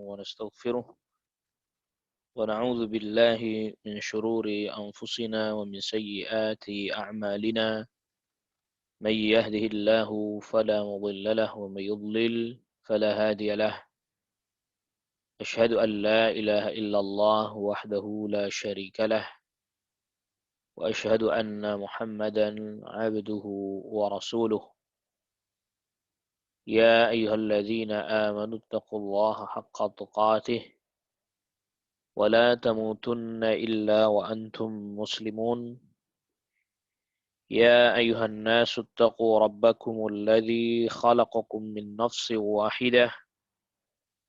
ونستغفره ونعوذ بالله من شرور أنفسنا ومن سيئات أعمالنا من يهده الله فلا مضل له ومن يضلل فلا هادي له أشهد أن لا إله إلا الله وحده لا شريك له وأشهد أن محمدا عبده ورسوله يا أيها الذين آمنوا اتقوا الله حق تقاته ولا تموتن إلا وأنتم مسلمون يا أيها الناس اتقوا ربكم الذي خلقكم من نفس واحدة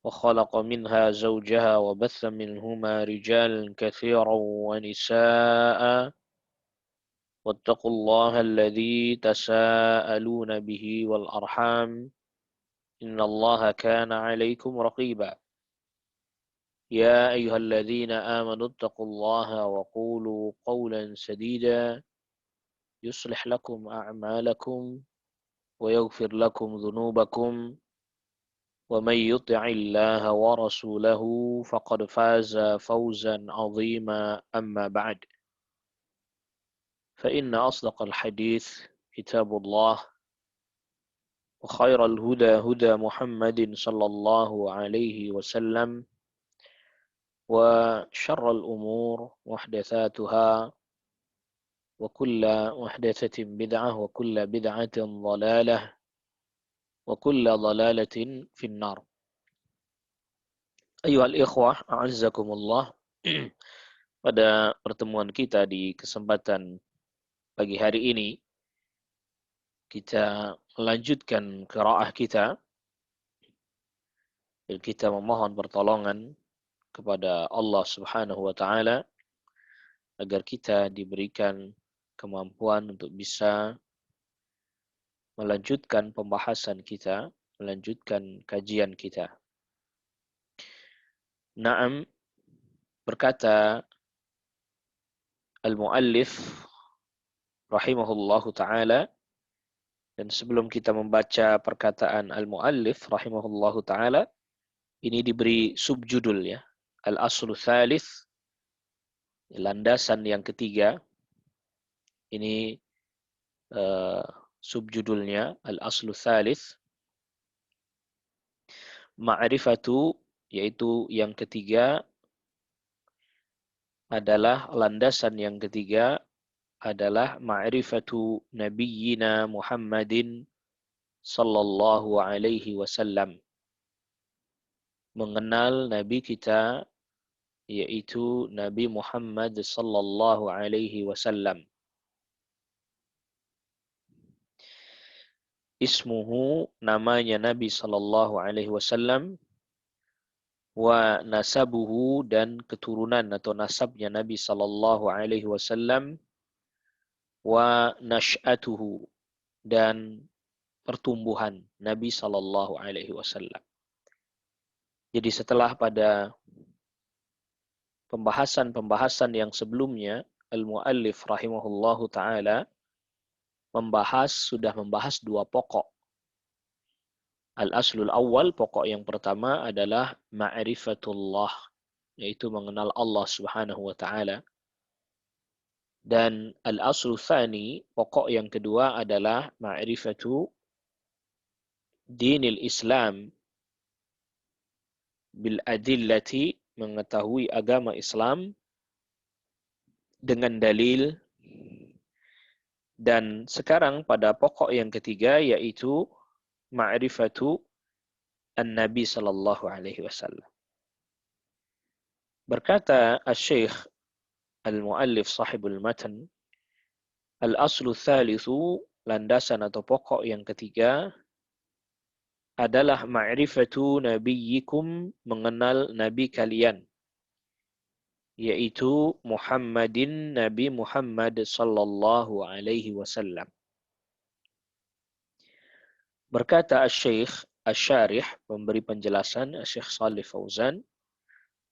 وخلق منها زوجها وبث منهما رجالا كثيرا ونساء واتقوا الله الذي تساءلون به والأرحام إن الله كان عليكم رقيبا يا أيها الذين آمنوا اتقوا الله وقولوا قولا سديدا يصلح لكم أعمالكم ويغفر لكم ذنوبكم ومن يطع الله ورسوله فقد فاز فوزا عظيما أما بعد فإن أصدق الحديث كتاب الله وخير الهدى هدى محمد صلى الله عليه وسلم وشر الأمور محدثاتها وكل محدثة بدعة وكل بدعة ضلالة وكل ضلالة في النار. أيها الإخوة أعزكم الله. Pada pertemuan kita di kesempatan pagi hari ini kita melanjutkan qiraah kita dan kita memohon pertolongan kepada Allah Subhanahu wa taala agar kita diberikan kemampuan untuk bisa melanjutkan pembahasan kita, melanjutkan kajian kita. Naam, berkata al-muallif rahimahullahu taala, dan sebelum kita membaca perkataan al-muallif rahimahullahu taala, ini diberi subjudul ya, al-aslu tsalits, landasan yang ketiga. Ini subjudulnya al-aslu tsalits, ma'rifatu, yaitu yang ketiga adalah landasan yang ketiga adalah ma'rifatu nabiyyina Muhammadin sallallahu alaihi wasallam, mengenal nabi kita yaitu Nabi Muhammad sallallahu alaihi wasallam. Ismuhu, namanya Nabi sallallahu alaihi wasallam, wa nasabuhu, dan keturunan atau nasabnya Nabi sallallahu alaihi wasallam, wa nash'atuhu, dan pertumbuhan Nabi sallallahu alaihi wasallam. Jadi setelah pada pembahasan yang sebelumnya al-muallif rahimahullahu taala sudah membahas dua pokok. Al-aslul awal, pokok yang pertama adalah ma'rifatullah, yaitu mengenal Allah Subhanahu wa taala. Dan al-aslu tsani, pokok yang kedua adalah ma'rifatu dinil Islam bil adillati, mengetahui agama Islam dengan dalil. Dan sekarang pada pokok yang ketiga yaitu ma'rifatu an-nabi sallallahu alaihi wasallam. Berkata Asy-Syaikh al-Muallif sahibul matan, al-aslu tsalitsu, landasan atau pokok yang ketiga adalah ma'rifatu nabiyyikum, mengenal nabi kalian, yaitu Muhammadin, Nabi Muhammad sallallahu alaihi wasallam. Berkata Asy-Syaikh Asy-Syarih, memberi penjelasan, Syekh Shalih Fauzan,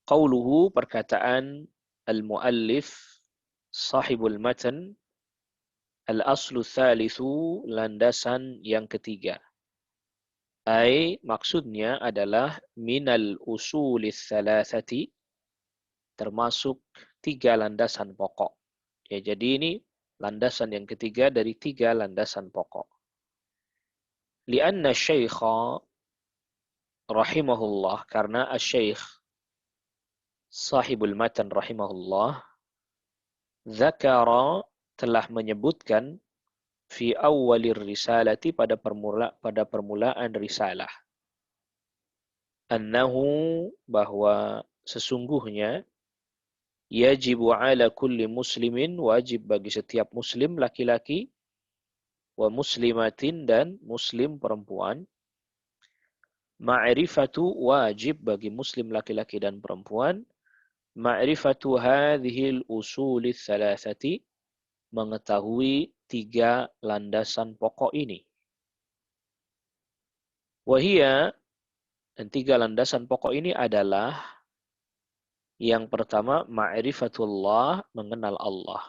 qauluhu, perkataan al-muallif sahibul matan, al-aslu tsalitsu, landasan yang ketiga. Maksudnya adalah minal usulis thalathati, termasuk 3 landasan pokok. Ya, jadi ini landasan yang ketiga dari 3 landasan pokok. Lianna syaikha rahimahullah, karena asy-syaikh sahibul matan rahimahullah, zakara, telah menyebutkan, fi awwalir risalati, pada permulaan risalah, annahu, bahwa sesungguhnya, yajibu ala kulli muslimin, wajib bagi setiap muslim laki-laki, wa muslimatin, dan muslim perempuan, ma'rifatu, wajib bagi muslim laki-laki dan perempuan, ma'rifatu hadhil usuli thalathati, mengetahui 3 landasan pokok ini. Wahia, dan 3 landasan pokok ini adalah, yang pertama, ma'rifatullah, mengenal Allah.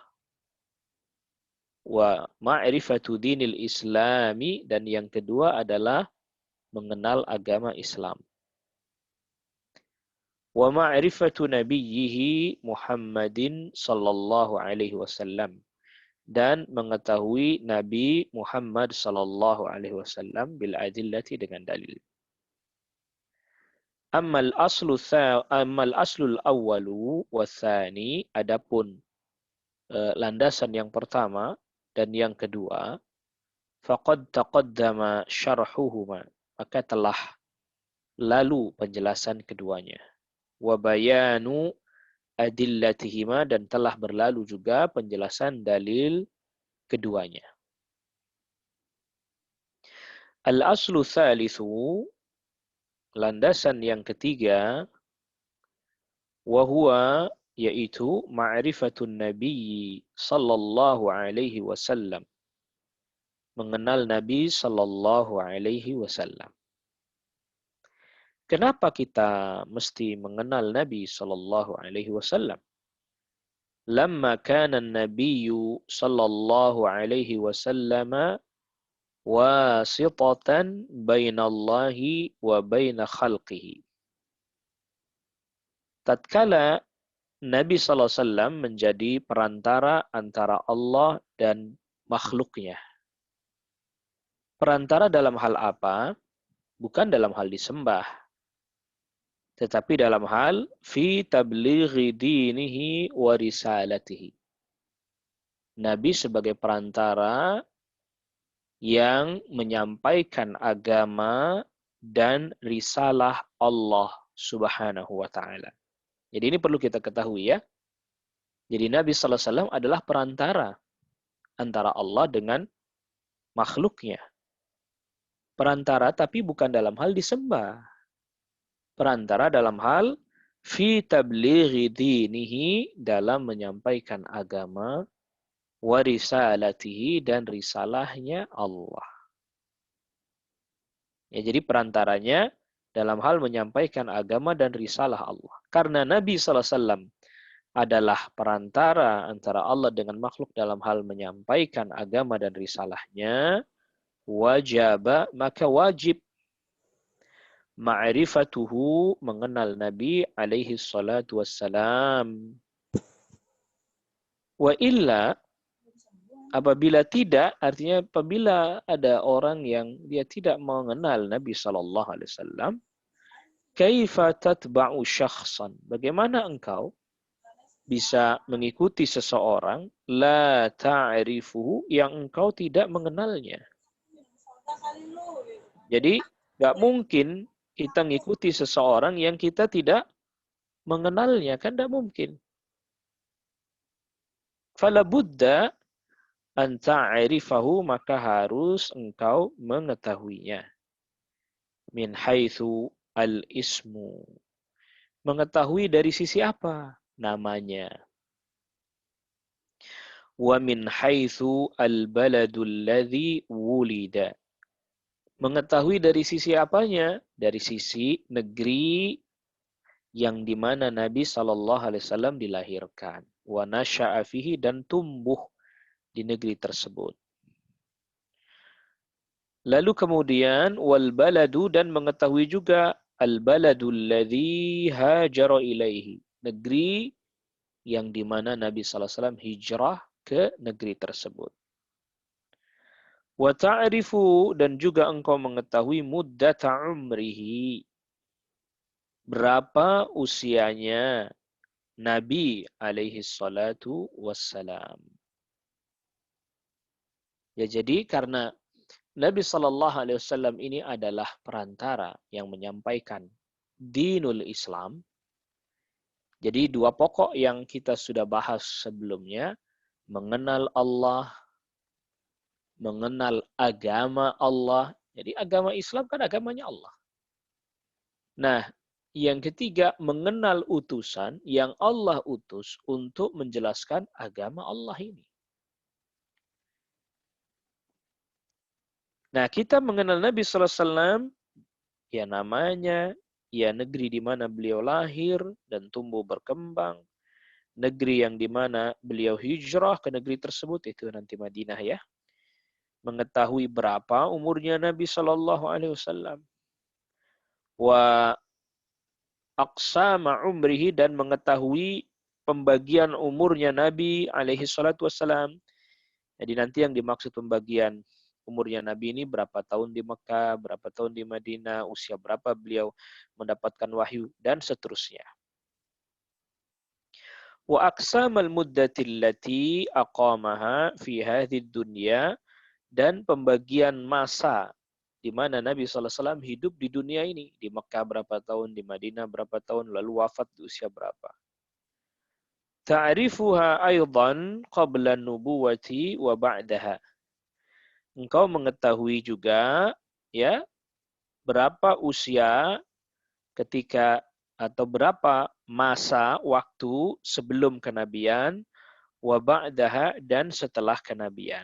Wa ma'rifatu dinil islami, dan yang kedua adalah mengenal agama Islam. Wa ma'rifatu nabiyyihi Muhammadin sallallahu alaihi wasallam, dan mengetahui Nabi Muhammad sallallahu alaihi wasallam bil adillati, dengan dalil. Ammal aslul awwalu watsani, adapun landasan yang pertama dan yang kedua, faqad taqaddama syarhuhuma, maka telah lalu penjelasan keduanya. Wa bayanu adillatihima, dan telah berlalu juga penjelasan dalil keduanya. Al-aslu tsalitsu, landasan yang ketiga, wa huwa, yaitu ma'rifatun nabiyyi sallallahu alaihi wasallam, mengenal Nabi sallallahu alaihi wasallam. Kenapa kita mesti mengenal Nabi sallallahu alaihi wasallam? Lamma kana an-nabiyyu sallallahu alaihi wasallam wasitatan bainallahi wa baina khalqihi. Tatkala Nabi sallallahu alaihi wasallam menjadi perantara antara Allah dan makhluknya. Perantara dalam hal apa? Bukan dalam hal disembah, tetapi dalam hal fi tablighi dinihi wa risalatihi. Nabi sebagai perantara yang menyampaikan agama dan risalah Allah Subhanahu wa taala. Jadi ini perlu kita ketahui ya. Jadi Nabi sallallahu alaihi wasallam adalah perantara antara Allah dengan makhluknya. Perantara tapi bukan dalam hal disembah. Perantara dalam hal fi tablighi dinihi, dalam menyampaikan agama, wa risalatihi, dan risalahnya Allah. Ya, jadi perantaranya dalam hal menyampaikan agama dan risalah Allah. Karena Nabi sallallahu alaihi wasallam adalah perantara antara Allah dengan makhluk dalam hal menyampaikan agama dan risalahnya, maka wajib ma'rifatuhu, mengenal Nabi alaihi salatu wassalam. Wa illa, apabila tidak, artinya apabila ada orang yang dia tidak mengenal Nabi sallallahu alaihi wasallam, kaifa tatba'u syakhsan, bagaimana engkau bisa mengikuti seseorang la ta'rifuhu, yang engkau tidak mengenalnya. Jadi nggak mungkin kita mengikuti seseorang yang kita tidak mengenalnya, kan tidak mungkin. Fala budda an ta'rifahu, maka harus engkau mengetahuinya. Min haitsu al-ismu, mengetahui dari sisi apa? Namanya. Wa min haitsu al-baladul ladzi wulida, mengetahui dari sisi apanya? Dari sisi negeri yang dimana Nabi sallallahu alaihi wasallam dilahirkan. Wa nasya'a fihi, dan tumbuh di negeri tersebut. Lalu kemudian wal baladu, dan mengetahui juga al baladul ladzi hajara ilaihi, negeri yang di mana Nabi sallallahu alaihi wasallam hijrah ke negeri tersebut. Wa ta'rifu, dan juga engkau mengetahui muddata umrihi, berapa usianya Nabi alaihi salatu wassalam. Ya, jadi karena Nabi Shallallahu Alaihi Wasallam ini adalah perantara yang menyampaikan dinul Islam. Jadi dua pokok yang kita sudah bahas sebelumnya, mengenal Allah, mengenal agama Allah. Jadi agama Islam kan agamanya Allah. Nah, yang ketiga, mengenal utusan yang Allah utus untuk menjelaskan agama Allah ini. Nah, kita mengenal Nabi Sallallahu Alaihi Wasallam, ya namanya, ya negeri di mana beliau lahir dan tumbuh berkembang, negeri yang di mana beliau hijrah ke negeri tersebut, itu nanti Madinah ya. Mengetahui berapa umurnya Nabi Sallallahu Alaihi Wasallam, wa aqsama umrihi, dan mengetahui pembagian umurnya Nabi alaihi salatu wassalam. Jadi nanti yang dimaksud pembagian umurnya Nabi ini berapa tahun di Mekah, berapa tahun di Madinah, usia berapa beliau mendapatkan wahyu, dan seterusnya. Wa aqsamal muddati allati aqamaha fi hadhihi dunya, dan pembagian masa di mana Nabi SAW hidup di dunia ini. Di Mekah berapa tahun, di Madinah berapa tahun, lalu wafat di usia berapa. Ta'rifuha aydan qabla nubuwati wa ba'daha. Engkau mengetahui juga ya berapa usia ketika atau berapa masa waktu sebelum kenabian, wa ba'daha, dan setelah kenabian.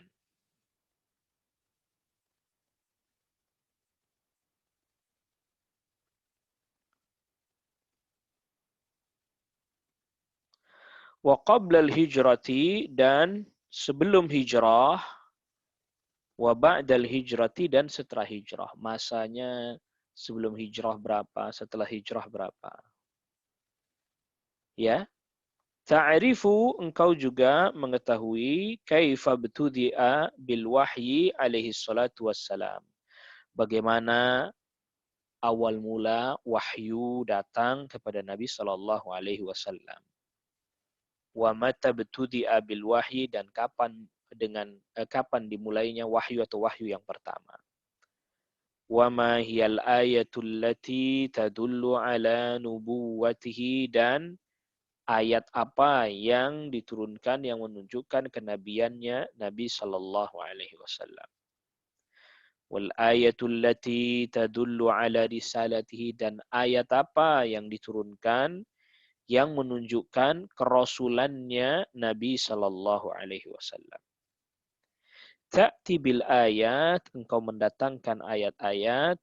Wa qabla al-hijrati, dan sebelum hijrah, wa ba'dal hijrati, dan setelah hijrah. Masanya sebelum hijrah berapa, setelah hijrah berapa. Ya, ta'rifu, engkau juga mengetahui kaifa btudi'a bil wahyi alaihi salatu wassalam. Bagaimana awal mula wahyu datang kepada Nabi sallallahu alaihi wasallam. Wa mata btudi'a bil wahyi, dan kapan dimulainya wahyu atau wahyu yang pertama. Wa ma hiyal ayatul lati tadullu ala nubuwwatihi, dan ayat apa yang diturunkan yang menunjukkan kenabiannya Nabi sallallahu alaihi wasallam. Wal ayatul lati tadullu ala risalatihi, dan ayat apa yang diturunkan yang menunjukkan kerasulannya Nabi sallallahu alaihi wasallam. Ta'ti bil ayat, engkau mendatangkan ayat-ayat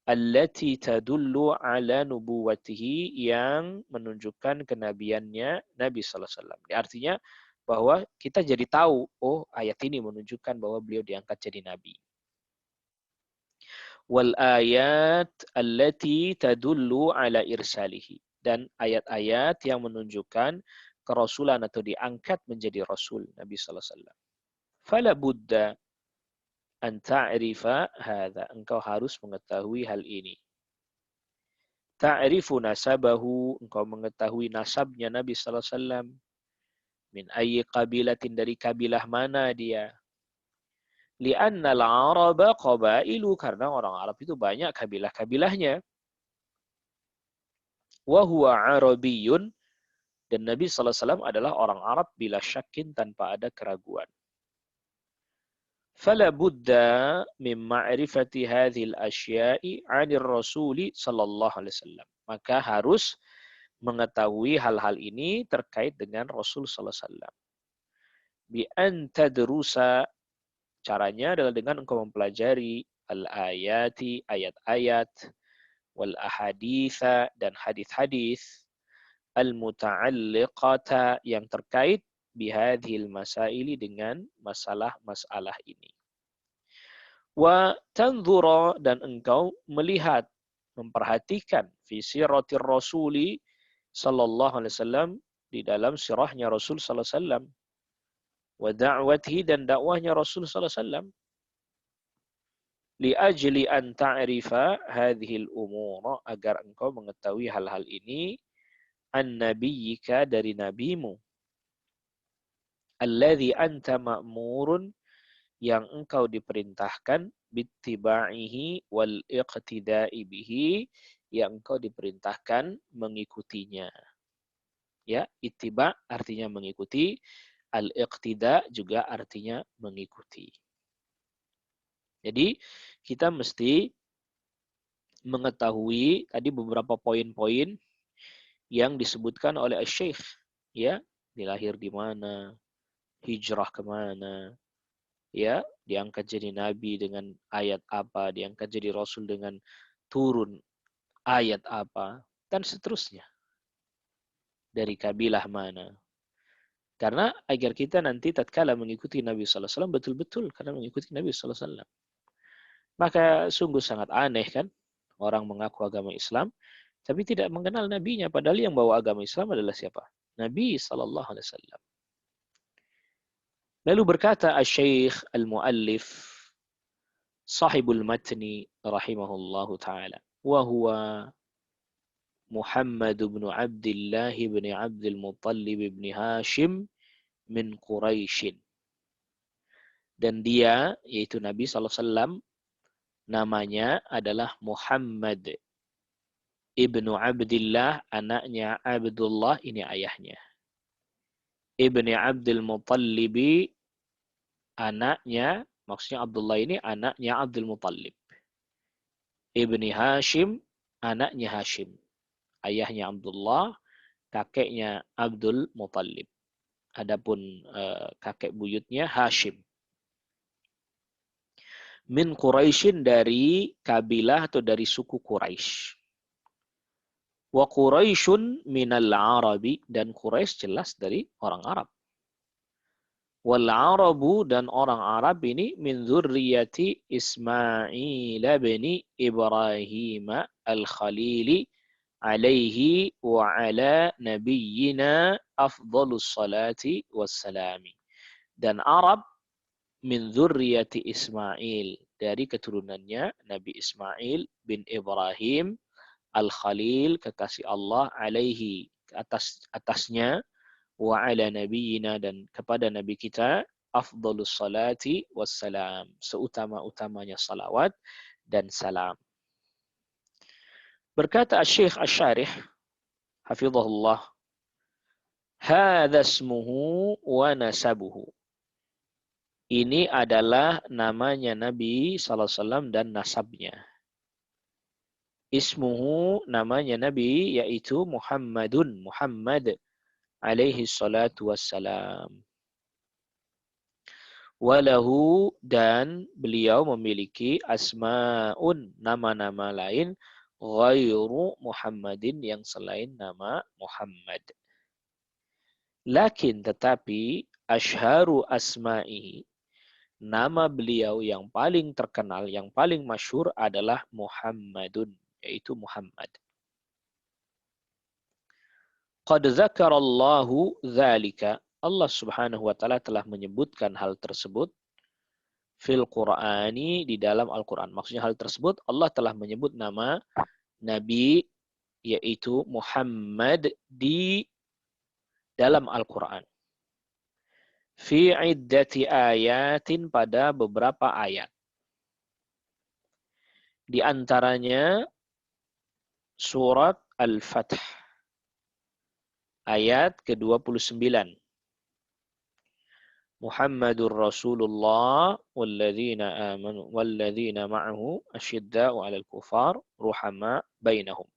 allati tadullu ala nubuwatihi, yang menunjukkan kenabiannya Nabi sallallahu alaihi wasallam. Artinya bahwa kita jadi tahu, oh ayat ini menunjukkan bahwa beliau diangkat jadi nabi. Wal ayat allati tadullu ala irsalihi, dan ayat-ayat yang menunjukkan kerasulan atau diangkat menjadi rasul Nabi sallallahu alaihi wasallam. Fala budda an ta'rifa hadza, engkau harus mengetahui hal ini. Ta'rifu nasabahu, engkau mengetahui nasabnya Nabi sallallahu alaihi wasallam. Min ayyi qabilatin, dari kabilah mana dia. Li'anna al-araba qabailu, karena orang Arab itu banyak kabilah-kabilahnya. Wa huwa arabiyyun, dan Nabi sallallahu alaihi wasallam adalah orang Arab bila syakin, tanpa ada keraguan. Fala budda min ma'rifati hadhil asya'i 'anir rasuli sallallahu alaihi wasallam. Maka harus mengetahui hal-hal ini terkait dengan Rasul sallallahu alaihi wasallam. Bi an tadrusa, caranya adalah dengan engkau mempelajari al-ayati, ayat-ayat, wal ahaditha, dan hadis-hadis, al-muta'alliqata, yang terkait bihadhil masaili, dengan masalah-masalah ini. Wa tanzura, dan engkau melihat, memperhatikan fi siratir rasuli sallallahu alaihi wasallam, di dalam sirahnya Rasul sallallahu alaihi wasallam, wa da'watihi, dan dakwahnya Rasul sallallahu alaihi wasallam, li ajli an ta'rifa hadhil umura, agar engkau mengetahui hal-hal ini, an nabiyyika, dari nabimu, alladzi anta ma'murun, yang engkau diperintahkan, bittiba'ihi wal iqtida'i bihi, yang engkau diperintahkan mengikutinya. Ya, ittiba artinya mengikuti, al-iqtida juga artinya mengikuti. Jadi kita mesti mengetahui tadi beberapa poin-poin yang disebutkan oleh Syekh, ya, dilahir di mana, hijrah kemana, ya, diangkat jadi nabi dengan ayat apa, diangkat jadi rasul dengan turun ayat apa, dan seterusnya. Dari kabilah mana. Karena agar kita nanti tatkala mengikuti Nabi sallallahu alaihi wasallam betul-betul karena mengikuti Nabi sallallahu alaihi wasallam. Maka sungguh sangat aneh kan orang mengaku agama Islam tapi tidak mengenal nabinya, padahal yang bawa agama Islam adalah siapa? Nabi sallallahu alaihi wasallam. Lalu berkata Asy-Syaikh Al-Muallif Sahibul Matni rahimahullahu taala, wa huwa Muhammad bin Abdullah bin Abdul Muttalib bin Hashim min Quraisy. Dan dia, yaitu Nabi SAW, namanya adalah Muhammad ibnu Abdullah, anaknya Abdullah, ini ayahnya. Ibni Abdul Muttalib, anaknya, maksudnya Abdullah ini anaknya Abdul Muttalib. Ibni Hashim, anaknya Hashim. Ayahnya Abdullah, kakeknya Abdul Muttalib. Adapun kakek buyutnya Hashim. Min Quraisyin, dari kabilah atau dari suku Quraisy. Wa Quraisyun minal Arabi, dan Quraisy jelas dari orang Arab. Wal Arabu, dan orang Arab ini min dzurriyyati Ismail bin Ibrahim al-Khalili alaihi wa ala nabiyyina afdhalus salati wassalami. Dan Arab min dzurriyyati Ismail, dari keturunannya Nabi Ismail bin Ibrahim al-Khalil, kekasih Allah, alaihi, atasnya, wa ala nabiyyina, dan kepada nabi kita, afdhalus salati wassalam, seutama-utamanya salawat dan salam. Berkata Asy-Syaikh Asy-Syarih hafizahullah, hadza ismuhu wa nasabuhu. Ini adalah namanya Nabi sallallahu alaihi wasallam dan nasabnya. Ismuhu, namanya Nabi, yaitu Muhammadun, Muhammad alaihi salatu wassalam. Walahu, dan beliau memiliki asma'un, nama-nama lain, ghairu Muhammadin, yang selain nama Muhammad. Lakin, tetapi, asyharu asma'ihi, nama beliau yang paling terkenal, yang paling masyhur adalah Muhammadun, yaitu Muhammad. Qad dzakarallahu dzalika, Allah Subhanahu wa taala telah menyebutkan hal tersebut fil Qur'ani, di dalam Al-Qur'an. Maksudnya hal tersebut Allah telah menyebut nama Nabi yaitu Muhammad di dalam Al-Qur'an. Fi iddati ayatin, pada beberapa ayat. Di antaranya surat Al-Fath ayat ke-29. Muhammadur Rasulullah walladzina amanu walladzina ma'ahu asyidda'u 'alal kufar ruhama bainahum.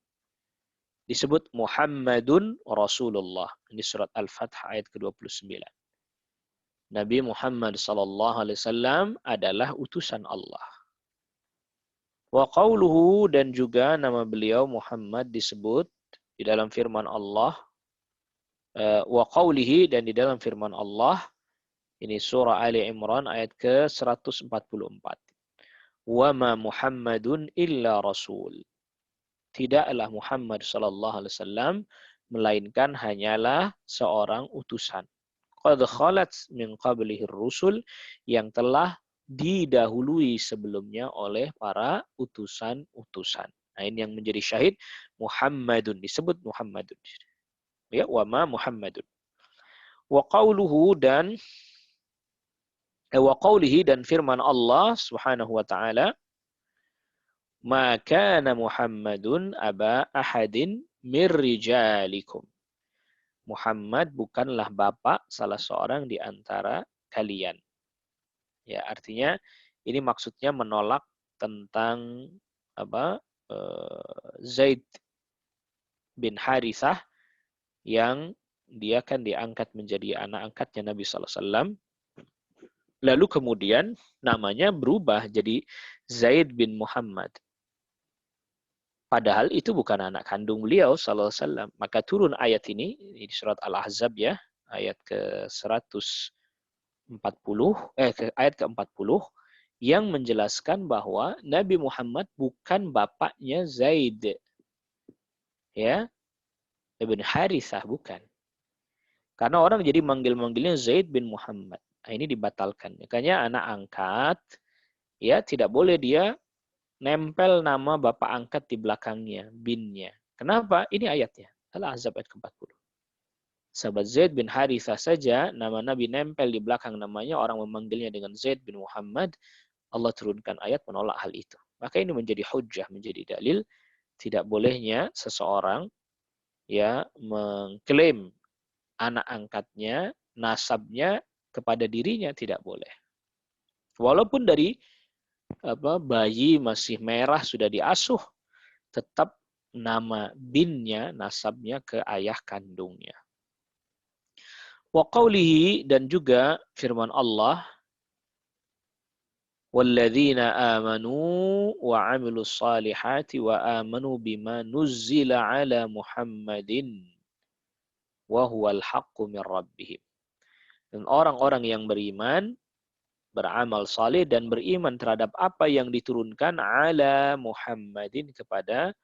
Disebut Muhammadun Rasulullah. Ini surat Al-Fath ayat ke-29. Nabi Muhammad sallallahu alaihi wasallam adalah utusan Allah. Wa qauluhu, dan juga nama beliau Muhammad disebut di dalam firman Allah. Wa qaulihi, dan di dalam firman Allah. Ini surah Ali Imran ayat ke-144. Wa ma Muhammadun illa rasul. Tidaklah Muhammad sallallahu alaihi wasallam melainkan hanyalah seorang utusan. Qad khalat min qablihi rusul, yang telah didahului sebelumnya oleh para utusan-utusan. Nah, ini yang menjadi syahid Muhammadun, disebut Muhammadun. Ya, wa ma Muhammadun. Wa qawluhu wa qawlihi, dan firman Allah Subhanahu wa taala, ma kana Muhammadun aba ahadin mir rijalikum. Muhammad bukanlah bapak salah seorang di antara kalian. Ya, artinya ini maksudnya menolak tentang apa? Zaid bin Harithah yang dia kan diangkat menjadi anak angkatnya Nabi sallallahu alaihi wasallam. Lalu kemudian namanya berubah jadi Zaid bin Muhammad. Padahal itu bukan anak kandung beliau sallallahu alaihi wasallam. Maka turun ayat ini di surat Al-Ahzab ya, ayat ke-140 ayat ke-40 yang menjelaskan bahwa Nabi Muhammad bukan bapaknya Zaid. Ya, Ibn Harithah bukan. Karena orang jadi manggil-manggilnya Zaid bin Muhammad. Nah, ini dibatalkan. Makanya anak angkat ya tidak boleh dia nempel nama bapak angkat di belakangnya, binnya. Kenapa? Ini ayatnya. Al-Ahzab ayat ke-40. Sahabat Zaid bin Harithah saja, nama Nabi nempel di belakang namanya, orang memanggilnya dengan Zaid bin Muhammad, Allah turunkan ayat menolak hal itu. Maka ini menjadi hujjah, menjadi dalil, tidak bolehnya seseorang ya mengklaim anak angkatnya, nasabnya kepada dirinya, tidak boleh. Walaupun dari bayi masih merah sudah diasuh, tetap nama binnya, nasabnya ke ayah kandungnya. Wa qawlihi, dan juga firman Allah, walladzina amanu wa amilus salihati wa amanu bima nuzzila ala Muhammadin wa huwal haqqu min rabbihim. Dan orang-orang yang beriman, beramal saleh dan beriman terhadap apa yang diturunkan ala Muhammadin, kepada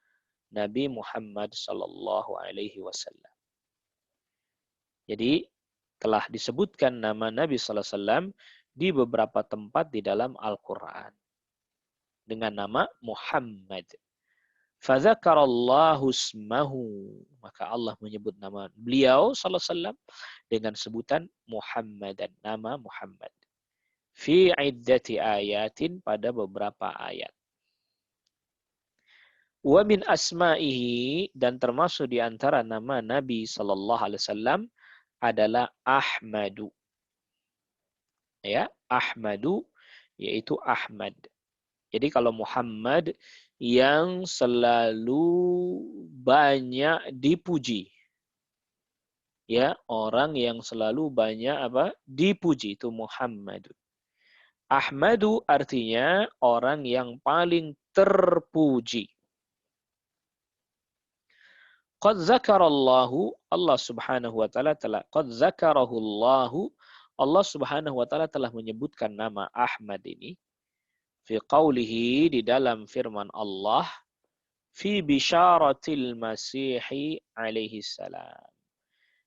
Nabi Muhammad sallallahu alaihi wasallam. Jadi telah disebutkan nama Nabi sallallahu alaihi wasallam di beberapa tempat di dalam Al-Qur'an dengan nama Muhammad. Fadzakarallahu ismahu, maka Allah menyebut nama beliau sallallahu alaihi wasallam dengan sebutan Muhammadan, nama Muhammad. Fi iddati ayatin, pada beberapa ayat. Wa min asma'ihi, dan termasuk di antara nama Nabi sallallahu alaihi wasallam adalah Ahmadu. Ya, Ahmadu yaitu Ahmad. Jadi kalau Muhammad yang selalu banyak dipuji. Ya, orang yang selalu banyak dipuji, itu Muhammad. Ahmadu artinya orang yang paling terpuji. Qad zakarallahu, Allah Subhanahu wa taala telah, qad zakarahullahu, Allah Subhanahu wa taala telah menyebutkan nama Ahmad ini fi qawlihi, di dalam firman Allah, fi bisyaratil Masihi alaihi salam.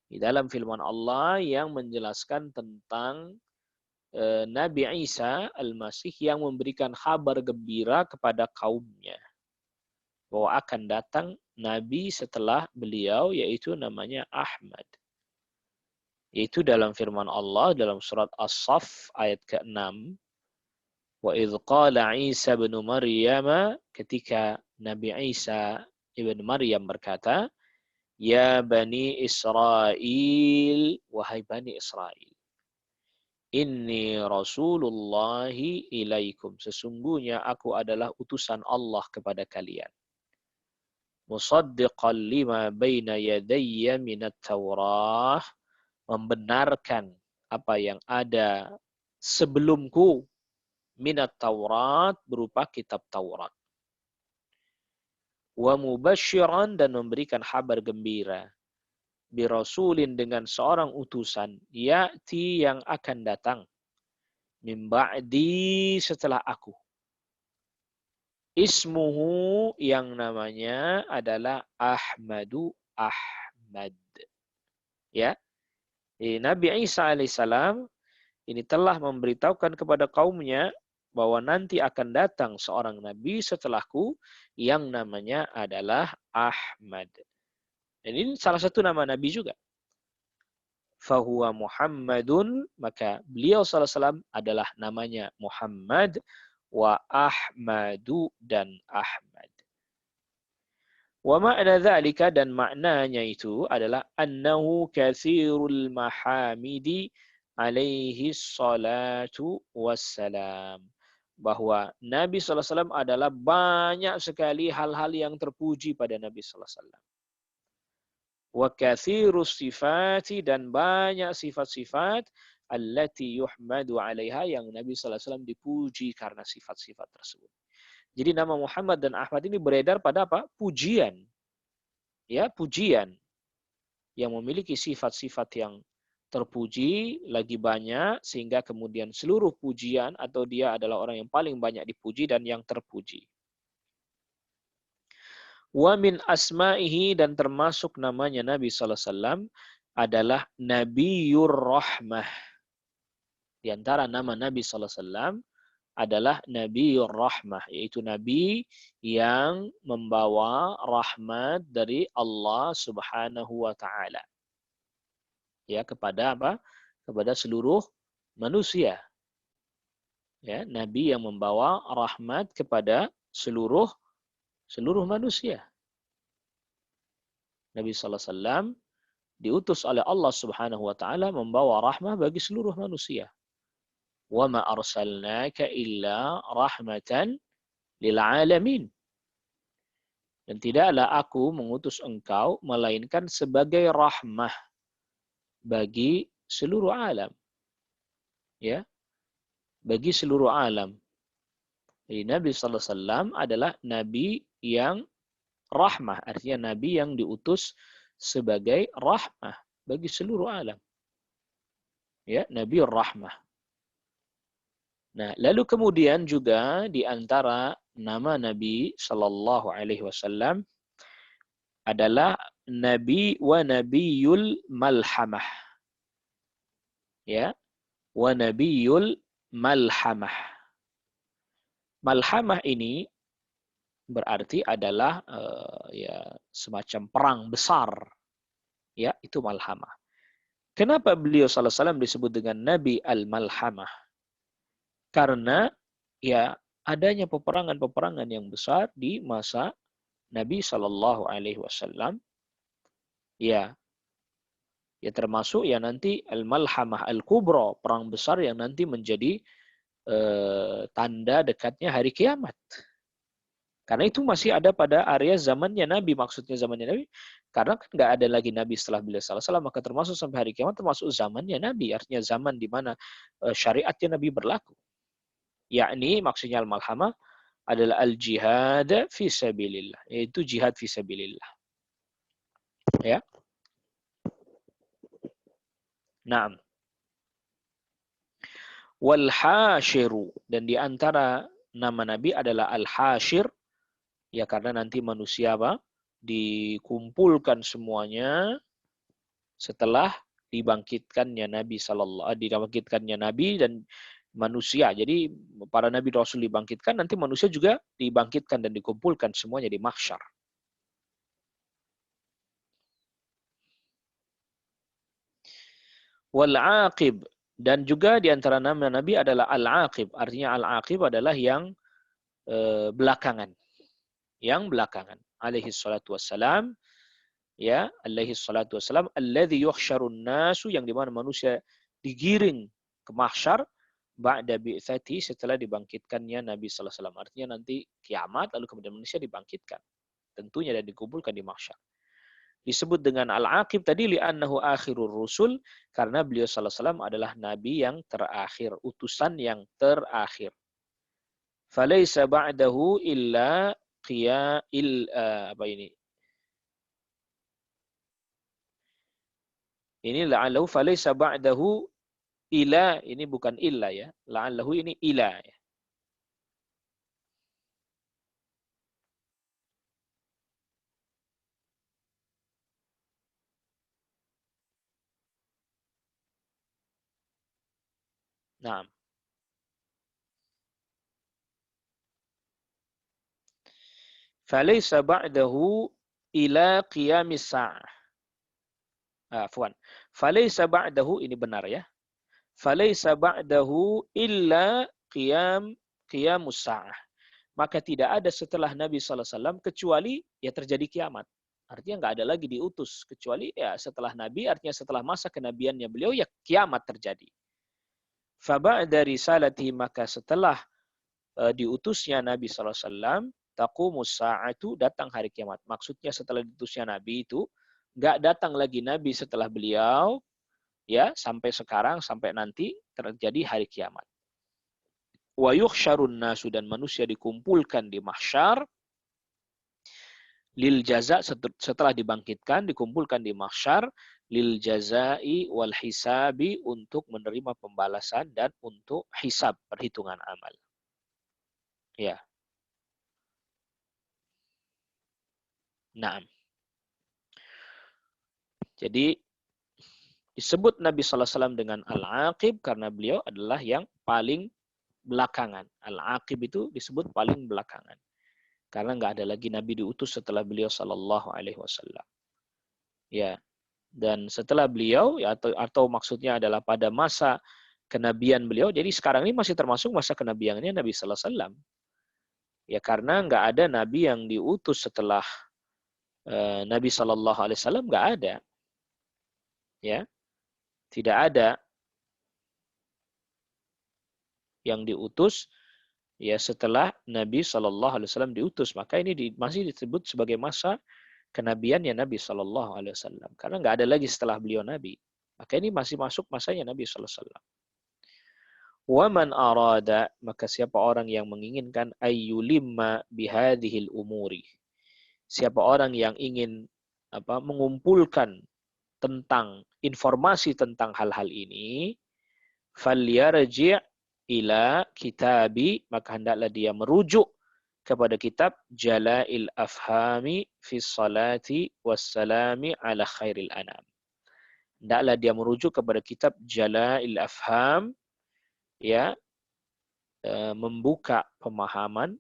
Di dalam firman Allah yang menjelaskan tentang Nabi Isa Al-Masih yang memberikan kabar gembira kepada kaumnya bahwa akan datang Nabi setelah beliau, yaitu namanya Ahmad. Yaitu dalam firman Allah dalam surat As-Saff ayat ke-6. Wa idh qala Isa bin Maryam, ketika Nabi Isa ibn Maryam berkata, ya Bani Israel, wahai Bani Israel, inni Rasulullahi ilaikum, sesungguhnya aku adalah utusan Allah kepada kalian. Musaddiqan lima baina yadayya minat Taurah, membenarkan apa yang ada sebelumku, minat Taurat, berupa kitab Taurat. Wa mubasyiran, dan memberikan kabar gembira, birasulin, dengan seorang utusan, ya'ti, yang akan datang, min ba'di, setelah aku. Ismuhu yang namanya adalah Ahmadu Ahmad. Ya. Nabi Isa alaihissalam ini telah memberitahukan kepada kaumnya bahwa nanti akan datang seorang nabi setelahku yang namanya adalah Ahmad. Dan ini salah satu nama nabi juga. Fahuwa Muhammadun, maka beliau sallallahu alaihi wasallam adalah namanya Muhammad, wa Ahmadu dan Ahmad. Wa ma'na dzalika, dan maknanya itu adalah annahu katsirul mahamidi alaihi salatu wassalam. Bahwa Nabi sallallahu alaihi wasallam adalah banyak sekali hal-hal yang terpuji pada Nabi sallallahu alaihi wasallam. Wa katsirus sifati, dan banyak sifat-sifat allati yuhmadu 'alaiha, yang Nabi sallallahu alaihi wasallam dipuji karena sifat-sifat tersebut. Jadi nama Muhammad dan Ahmad ini beredar pada apa? Pujian. Ya, pujian yang memiliki sifat-sifat yang terpuji lagi banyak, sehingga kemudian seluruh pujian atau dia adalah orang yang paling banyak dipuji dan yang terpuji. Wa min asma'ihi, dan termasuk namanya Nabi sallallahu alaihi wasallam adalah Nabiyur Rahmah. Di antara nama Nabi sallallahu alaihi wasallam adalah Nabiyur Rahmah, yaitu nabi yang membawa rahmat dari Allah Subhanahu wa taala. Ya, kepada apa? Kepada seluruh manusia. Ya, nabi yang membawa rahmat kepada seluruh manusia. Nabi sallallahu alaihi wasallam diutus oleh Allah Subhanahu wa taala membawa rahmah bagi seluruh manusia. Wa ma arsalnaka illa rahmatan lil alamin. Dan tidaklah aku mengutus engkau melainkan sebagai rahmah bagi seluruh alam. Ya. Bagi seluruh alam. Jadi Nabi sallallahu alaihi wasallam adalah nabi yang rahmah, artinya nabi yang diutus sebagai rahmah bagi seluruh alam. Ya, Nabi rahmah. Nah, lalu kemudian juga di antara nama Nabi sallallahu alaihi wasallam adalah Nabi wa Nabiyul Malhamah. Ya, wa Nabiyul Malhamah. Malhamah ini berarti adalah ya semacam perang besar. Ya, itu Malhamah. Kenapa beliau sallallahu alaihi wasallam disebut dengan Nabi Al-Malhamah? Karena ya adanya peperangan-peperangan yang besar di masa Nabi Shallallahu Alaihi Wasallam, ya termasuk ya nanti al-malhamah al-kubra, perang besar yang nanti menjadi tanda dekatnya hari kiamat. Karena itu masih ada pada area zamannya Nabi, maksudnya zamannya Nabi, karena kan nggak ada lagi Nabi setelah beliau sallallahu alaihi wasallam, maka termasuk sampai hari kiamat termasuk zamannya Nabi, artinya zaman di mana syariatnya Nabi berlaku. Yakni maksudnya al-malhamah adalah al-jihad fi sabilillah, yaitu jihad fi sabilillah. Ya. Naam. Wal hasyiru, dan di antara nama Nabi adalah al-hasyir, ya karena nanti manusia apa? Dikumpulkan semuanya setelah dibangkitkannya Nabi dan manusia. Jadi para nabi rasul dibangkitkan, nanti manusia juga dibangkitkan dan dikumpulkan semuanya di mahsyar. Wal aqib, dan juga di antara nama nabi adalah al-aqib. Artinya al-aqib adalah yang belakangan. Yang belakangan. Alaihi salatu wassalam. Ya, alaihi salatu wassalam. Alladhi yuhsyarun nasu, yang dimana manusia digiring ke mahsyar ba'da bi'tsati, setelah dibangkitkannya Nabi sallallahu alaihi wasallam. Artinya nanti kiamat lalu kemudian manusia dibangkitkan. Tentunya dan dikumpulkan di mahsyar. Disebut dengan al-aqib tadi li'annahu akhirur rusul, karena beliau sallallahu alaihi wasallam adalah nabi yang terakhir, utusan yang terakhir. Falaisa ba'dahu illa apa ini? Ini la'allahu falaisa ba'dahu ila, ini bukan illa ya. La'allahu ini ila ya. Nah, falaysa ba'dahu ila qiyamis sa'ah. Afwan. Falaysa ba'dahu, ini benar ya. Falaysa ba'dahu illa qiyamus sa'ah. Maka tidak ada setelah Nabi SAW kecuali ya terjadi kiamat. Artinya nggak ada lagi diutus kecuali ya setelah Nabi, artinya setelah masa kenabiannya beliau ya kiamat terjadi. Faba'da risalatihi, maka setelah diutusnya Nabi SAW, taqumus sa'atu, datang hari kiamat. Maksudnya setelah diutusnya Nabi itu nggak datang lagi Nabi setelah beliau, ya sampai sekarang sampai nanti terjadi hari kiamat. Wa yuhsyarun nasu, dan manusia dikumpulkan di mahsyar, lil jaza, setelah dibangkitkan dikumpulkan di mahsyar, lil jazai wal hisabi, untuk menerima pembalasan dan untuk hisab, perhitungan amal. Ya. Naam. Jadi disebut Nabi SAW dengan Al-Aqib karena beliau adalah yang paling belakangan. Al-Aqib itu disebut paling belakangan. Karena nggak ada lagi Nabi diutus setelah beliau Sallallahu Alaihi Wasallam. Ya, dan setelah beliau, ya, atau maksudnya adalah pada masa kenabian beliau. Jadi sekarang ini masih termasuk masa kenabiannya Nabi Sallallahu Alaihi Wasallam. Ya, karena nggak ada Nabi yang diutus setelah Nabi Sallallahu Alaihi Wasallam, nggak ada. Ya, tidak ada yang diutus ya setelah Nabi Shallallahu Alaihi Wasallam diutus. Maka ini masih disebut sebagai masa kenabiannya Nabi Shallallahu Alaihi Wasallam, karena nggak ada lagi setelah beliau Nabi. Maka ini masih masuk masanya Nabi Shallallahu Alaihi Wasallam. Waman arada, maka siapa orang yang menginginkan ayyulimma bihadhil umuri, siapa orang yang ingin mengumpulkan tentang informasi tentang hal-hal ini, falyarji' ila kitabi, maka hendaklah dia merujuk kepada kitab Jala'il Afhami fi Salati Wassalami ala Khairil Anam. Hendaklah dia merujuk kepada kitab Jala'il Afham, ya, membuka pemahaman,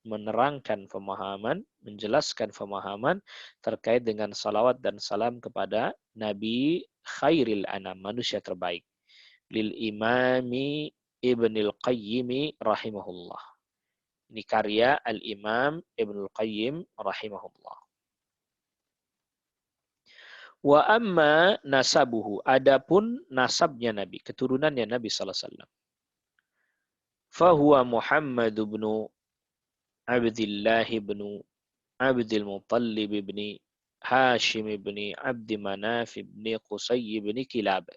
menerangkan pemahaman, menjelaskan pemahaman terkait dengan salawat dan salam kepada Nabi Khairil Anam, manusia terbaik. Lil Imami Ibnul Qayyim rahimahullah. Ini karya Al-Imam Ibnul Qayyim rahimahullah. Wa amma nasabuhu, adapun nasabnya Nabi, keturunannya Nabi sallallahu alaihi wasallam. Fahuwa Muhammad bin Abdullah bin Abdul Muttalib bin Hashim bin Abdi Manaf bin Qusay bin Kilab.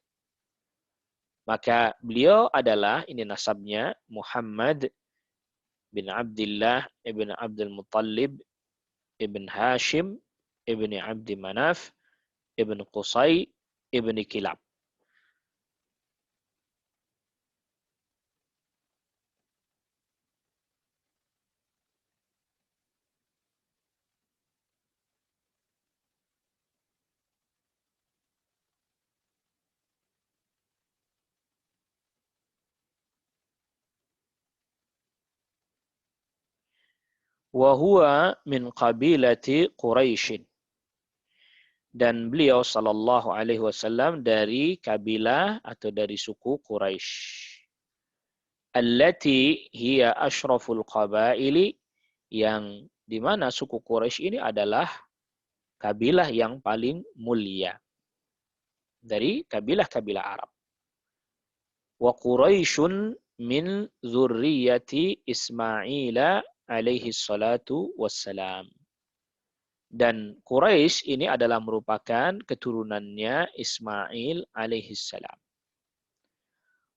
Maka beliau adalah, ini nasabnya, Muhammad bin Abdullah ibn Abdul Muttalib ibn Hashim ibn Abdi Manaf ibn Qusay ibn Kilab. Wa huwa min qabilati Quraisy. Dan beliau sallallahu alaihi wasallam dari kabilah atau dari suku Quraisy. Allati hiya asyraful qabaili, yang di mana suku Quraisy ini adalah kabilah yang paling mulia dari kabilah-kabilah Arab. Wa Quraisyun min zurriyati Ismaila alaihi salatu wassalam. Dan Quraisy ini adalah merupakan keturunannya Ismail alaihi salam.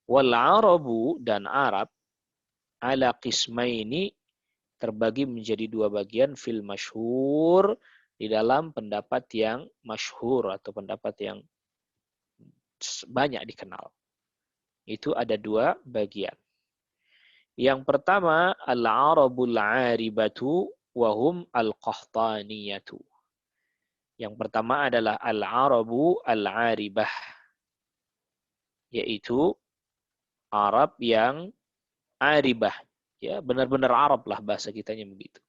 Wal Arabu, dan Arab, ala qismaini, terbagi menjadi dua bagian, fil masyhur, di dalam pendapat yang masyhur atau pendapat yang banyak dikenal. Itu ada dua bagian. Yang pertama, al-Arabul 'aribatu wa hum al-Qahtaniyatu. Yang pertama adalah al-Arabu al-'aribah, yaitu Arab yang aribah, ya benar-benar Arab lah bahasa kitanya begitu.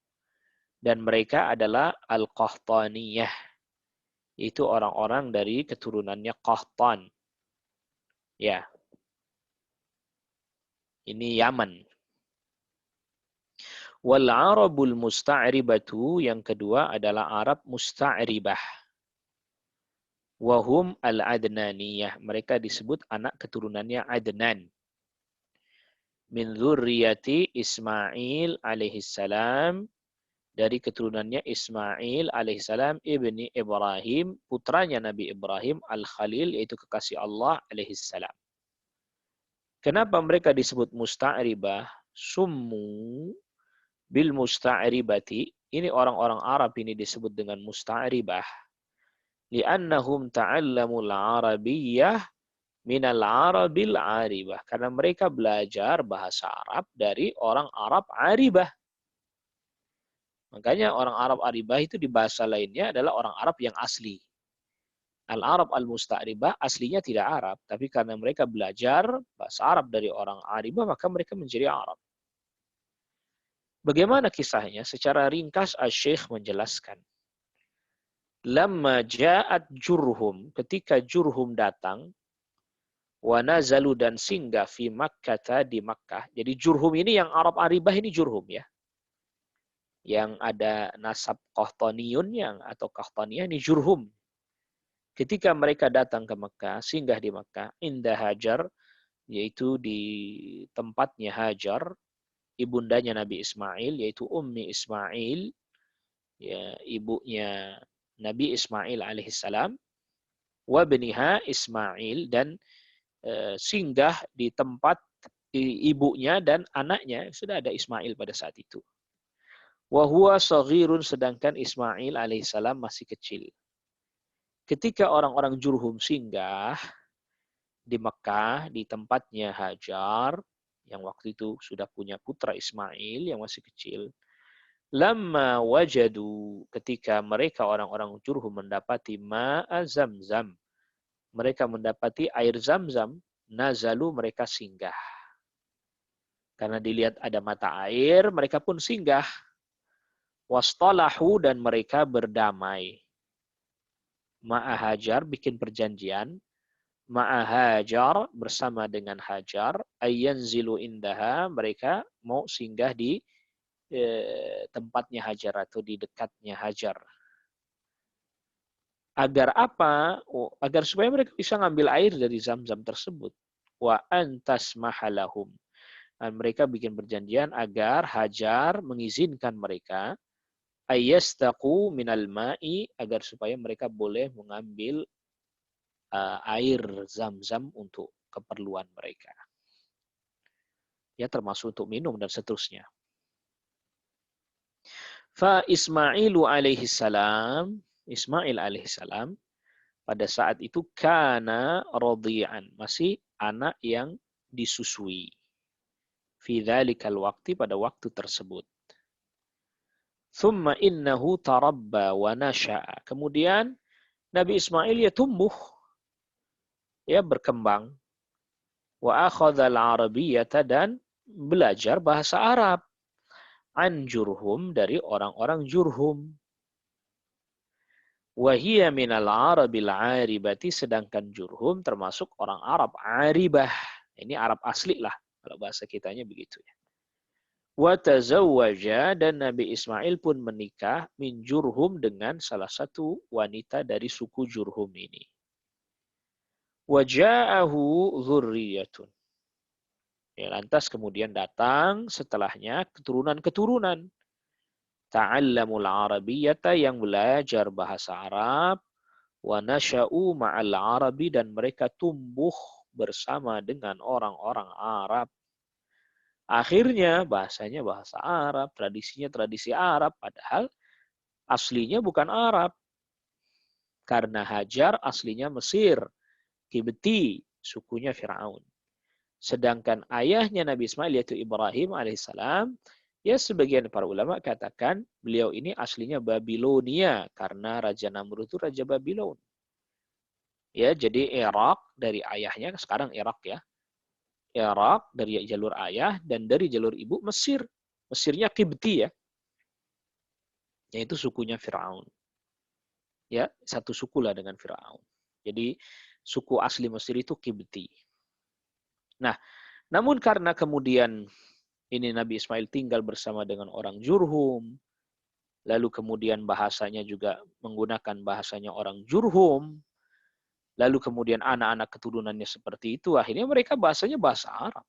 Dan mereka adalah Al-Qahtaniyah, itu orang-orang dari keturunannya Qahtan. Ya, ini Yaman. Wal Arabul Musta'ribatu, yang kedua adalah Arab Musta'ribah. Wahum al-Adnaniyah, mereka disebut anak keturunannya Adnan. Min dzurriyyati Ismail alaihissalam, dari keturunannya Ismail alaihissalam ibni Ibrahim, putranya Nabi Ibrahim al-Khalil, yaitu kekasih Allah alaihissalam. Kenapa mereka disebut musta'ribah? Summu bil musta'ribati, ini orang-orang Arab ini disebut dengan musta'ribah. Li'annahum ta'allamul arabiyyah minal arabil aribah. Karena mereka belajar bahasa Arab dari orang Arab aribah. Makanya orang Arab aribah itu di bahasa lainnya adalah orang Arab yang asli. Al-Arab al-Musta'ribah aslinya tidak Arab. Tapi karena mereka belajar bahasa Arab dari orang aribah, maka mereka menjadi Arab. Bagaimana kisahnya? Secara ringkas Asy-Syaikh menjelaskan. Lamma ja'at Jurhum, ketika Jurhum datang, wa nazalu, dan singgah fi Makkah, di Makkah. Jadi Jurhum ini yang Arab aribah ini Jurhum ya. Yang ada nasab Qahtaniyun yang atau Qahtaniyah ini Jurhum. Ketika mereka datang ke Makkah, singgah di Makkah, indah Hajar, yaitu di tempatnya Hajar, ibundanya Nabi Ismail, yaitu Ummi Ismail, ya, ibunya Nabi Ismail alaihissalam, wa beniha Ismail, dan singgah di tempat ibunya dan anaknya, sudah ada Ismail pada saat itu. Wa huwa saghirun, sedangkan Ismail alaihissalam masih kecil. Ketika orang-orang Jurhum singgah di Mekah, di tempatnya Hajar, yang waktu itu sudah punya putra Ismail yang masih kecil, lamma wajadu, ketika mereka orang-orang Jurhum mendapati ma'a Zamzam, mereka mendapati air Zamzam, nazalu, mereka singgah. Karena dilihat ada mata air, mereka pun singgah. Wastalahu, dan mereka berdamai. Ma'a Hajar, bikin perjanjian. Ma'a Hajar, bersama dengan Hajar. Ayyanzilu indaha, mereka mau singgah di tempatnya Hajar atau di dekatnya Hajar. Agar apa? Agar supaya mereka bisa ngambil air dari Zamzam tersebut. Wa antas mahalahum. Dan mereka bikin perjanjian agar Hajar mengizinkan mereka ayyastaqu minal ma'i, agar supaya mereka boleh mengambil air Zamzam untuk keperluan mereka. Ya, termasuk untuk minum dan seterusnya. Fa Ismailu alaihi salam, Ismail alaihissalam pada saat itu kana radhi'an, masih anak yang disusui. Fi dzalikal waqti, pada waktu tersebut. Thumma innahu tarabba wa nasha'a. Kemudian Nabi Ismail ya tumbuh, ya berkembang. Wa akhadha al-arabiyyata, dan belajar bahasa Arab. An Jurhum, dari orang-orang Jurhum. Wahia minal arabil aribati, sedangkan Jurhum termasuk orang Arab aribah. Ini Arab asli lah, kalau bahasa kitanya begitu ya. Wa tazawwaja, dan Nabi Ismail pun menikah min Jurhum, dengan salah satu wanita dari suku Jurhum ini. Wa ja'ahu dzurriyyatun. Ya, lantas kemudian datang setelahnya keturunan-keturunan. Ta'allamul arabiyyata, yang belajar bahasa Arab. Wa nasya'u ma'al arabi, dan mereka tumbuh bersama dengan orang-orang Arab. Akhirnya bahasanya bahasa Arab, tradisinya tradisi Arab, padahal aslinya bukan Arab. Karena Hajar aslinya Mesir, Kibti, sukunya Fir'aun. Sedangkan ayahnya Nabi Ismail, yaitu Ibrahim alaihissalam, ya sebagian para ulama katakan beliau ini aslinya Babilonia, karena Raja Namrud itu Raja Babilon. Ya, jadi Irak dari ayahnya, sekarang Irak ya. Irak, dari jalur ayah, dan dari jalur ibu Mesir. Mesirnya Qibti ya, yaitu sukunya Fir'aun. Ya, satu suku lah dengan Fir'aun. Jadi suku asli Mesir itu Qibti. Nah, namun karena kemudian ini Nabi Ismail tinggal bersama dengan orang Jurhum, lalu kemudian bahasanya juga menggunakan bahasanya orang Jurhum, lalu kemudian anak-anak keturunannya seperti itu, akhirnya mereka bahasanya bahasa Arab.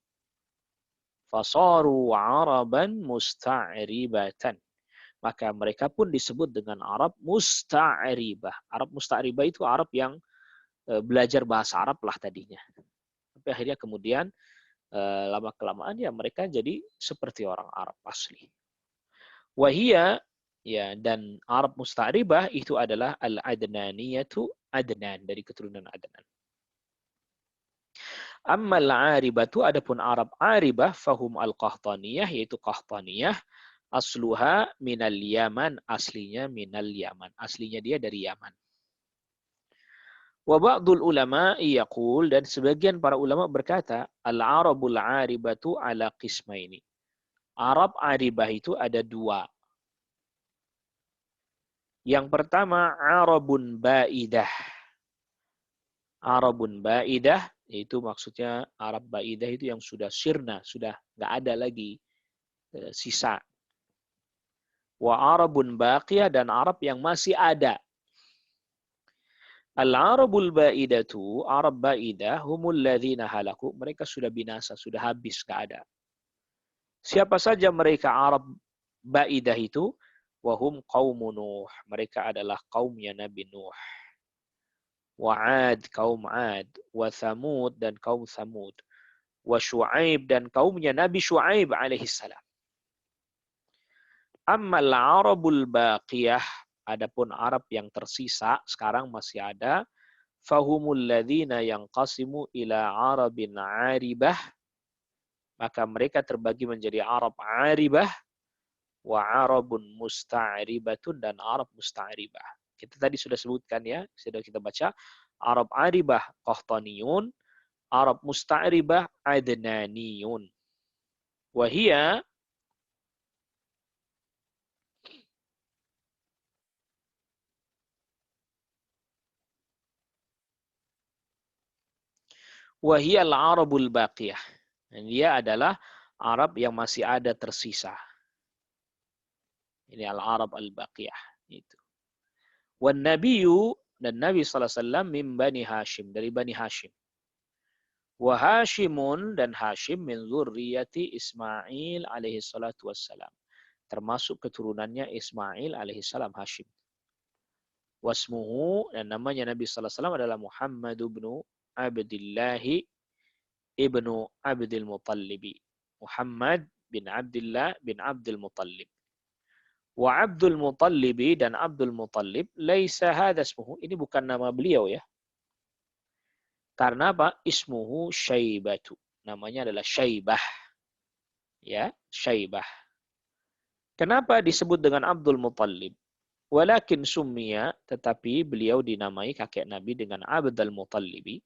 Fasaru Araban musta'ribatan. Maka mereka pun disebut dengan Arab musta'ribah. Arab musta'ribah itu Arab yang belajar bahasa Arab lah tadinya. Tapi akhirnya kemudian lama-kelamaan ya mereka jadi seperti orang Arab asli. Wahia, ya, dan Arab musta'ribah itu adalah al-Adnaniyatu, Adnan, dari keturunan Adnan. Ammal aribatu, adapun Arab aribah, fahum al-Qahtaniyah, yaitu Qahtaniyah, asluha minal Yaman, aslinya minal Yaman. Aslinya dia dari Yaman. Wa ba'dul ulama yaqul, dan sebagian para ulama berkata, al-Arabul aribatu ala qismaini. Arab aribah itu ada dua. Yang pertama, Arabun ba'idah. Arabun ba'idah, yaitu maksudnya Arab ba'idah itu yang sudah sirna, sudah nggak ada lagi sisa. Wa Arabun baqiyah, dan Arab yang masih ada. Al-Arabul ba'idatu, Arab ba'idah, humul ladzina halaku, mereka sudah binasa, sudah habis, nggak ada. Siapa saja mereka Arab ba'idah itu? Wahum qaumu Nuh, mereka adalah kaumnya Nabi Nuh. Wa 'ad, kaum 'ad, wa Thamud, dan kaum Thamud, wa Syu'aib, dan kaumnya Nabi Syu'aib alaihi salam. Ammal Arabul baqiyah, adapun Arab yang tersisa sekarang masih ada, fahumul ladzina yanqasimu ila Arabin 'aribah, maka mereka terbagi menjadi Arab 'aribah wa Arabun musta'ribatun, dan Arab musta'ribah. Kita tadi sudah sebutkan ya, sudah kita baca Arab 'aribah Qahtaniyun, Arab musta'ribah Adnaniyun. Wahia, wahia al-Arabul baqiyah. Dan dia adalah Arab yang masih ada tersisa. Ini al-Arab al-baqiyah. Itu. Wan Nabiyyu, dan Nabi SAW min Bani Hashim, dari Bani Hashim. Wa Hashimun, dan Hashim min zurriyati Ismail alaihi salatu wassalam. Termasuk keturunannya Ismail alaihi salam, Hashim. Wasmuhu, dan namanya Nabi SAW adalah Muhammad ibnu Abdillahi ibnu Abdul Muttalib. Muhammad bin Abdullah bin Abdul Muttalib. Wa Abdul Muttalib, dan Abdul Muttalib, laisa hadha ismuhu, ini bukan nama beliau ya. Karena apa? Ismuhu Syaibatu. Namanya adalah Syaibah. Ya, Syaibah. Kenapa disebut dengan Abdul Muttalib? Walakin summiya, tetapi beliau dinamai kakek Nabi dengan Abdul Muttalib.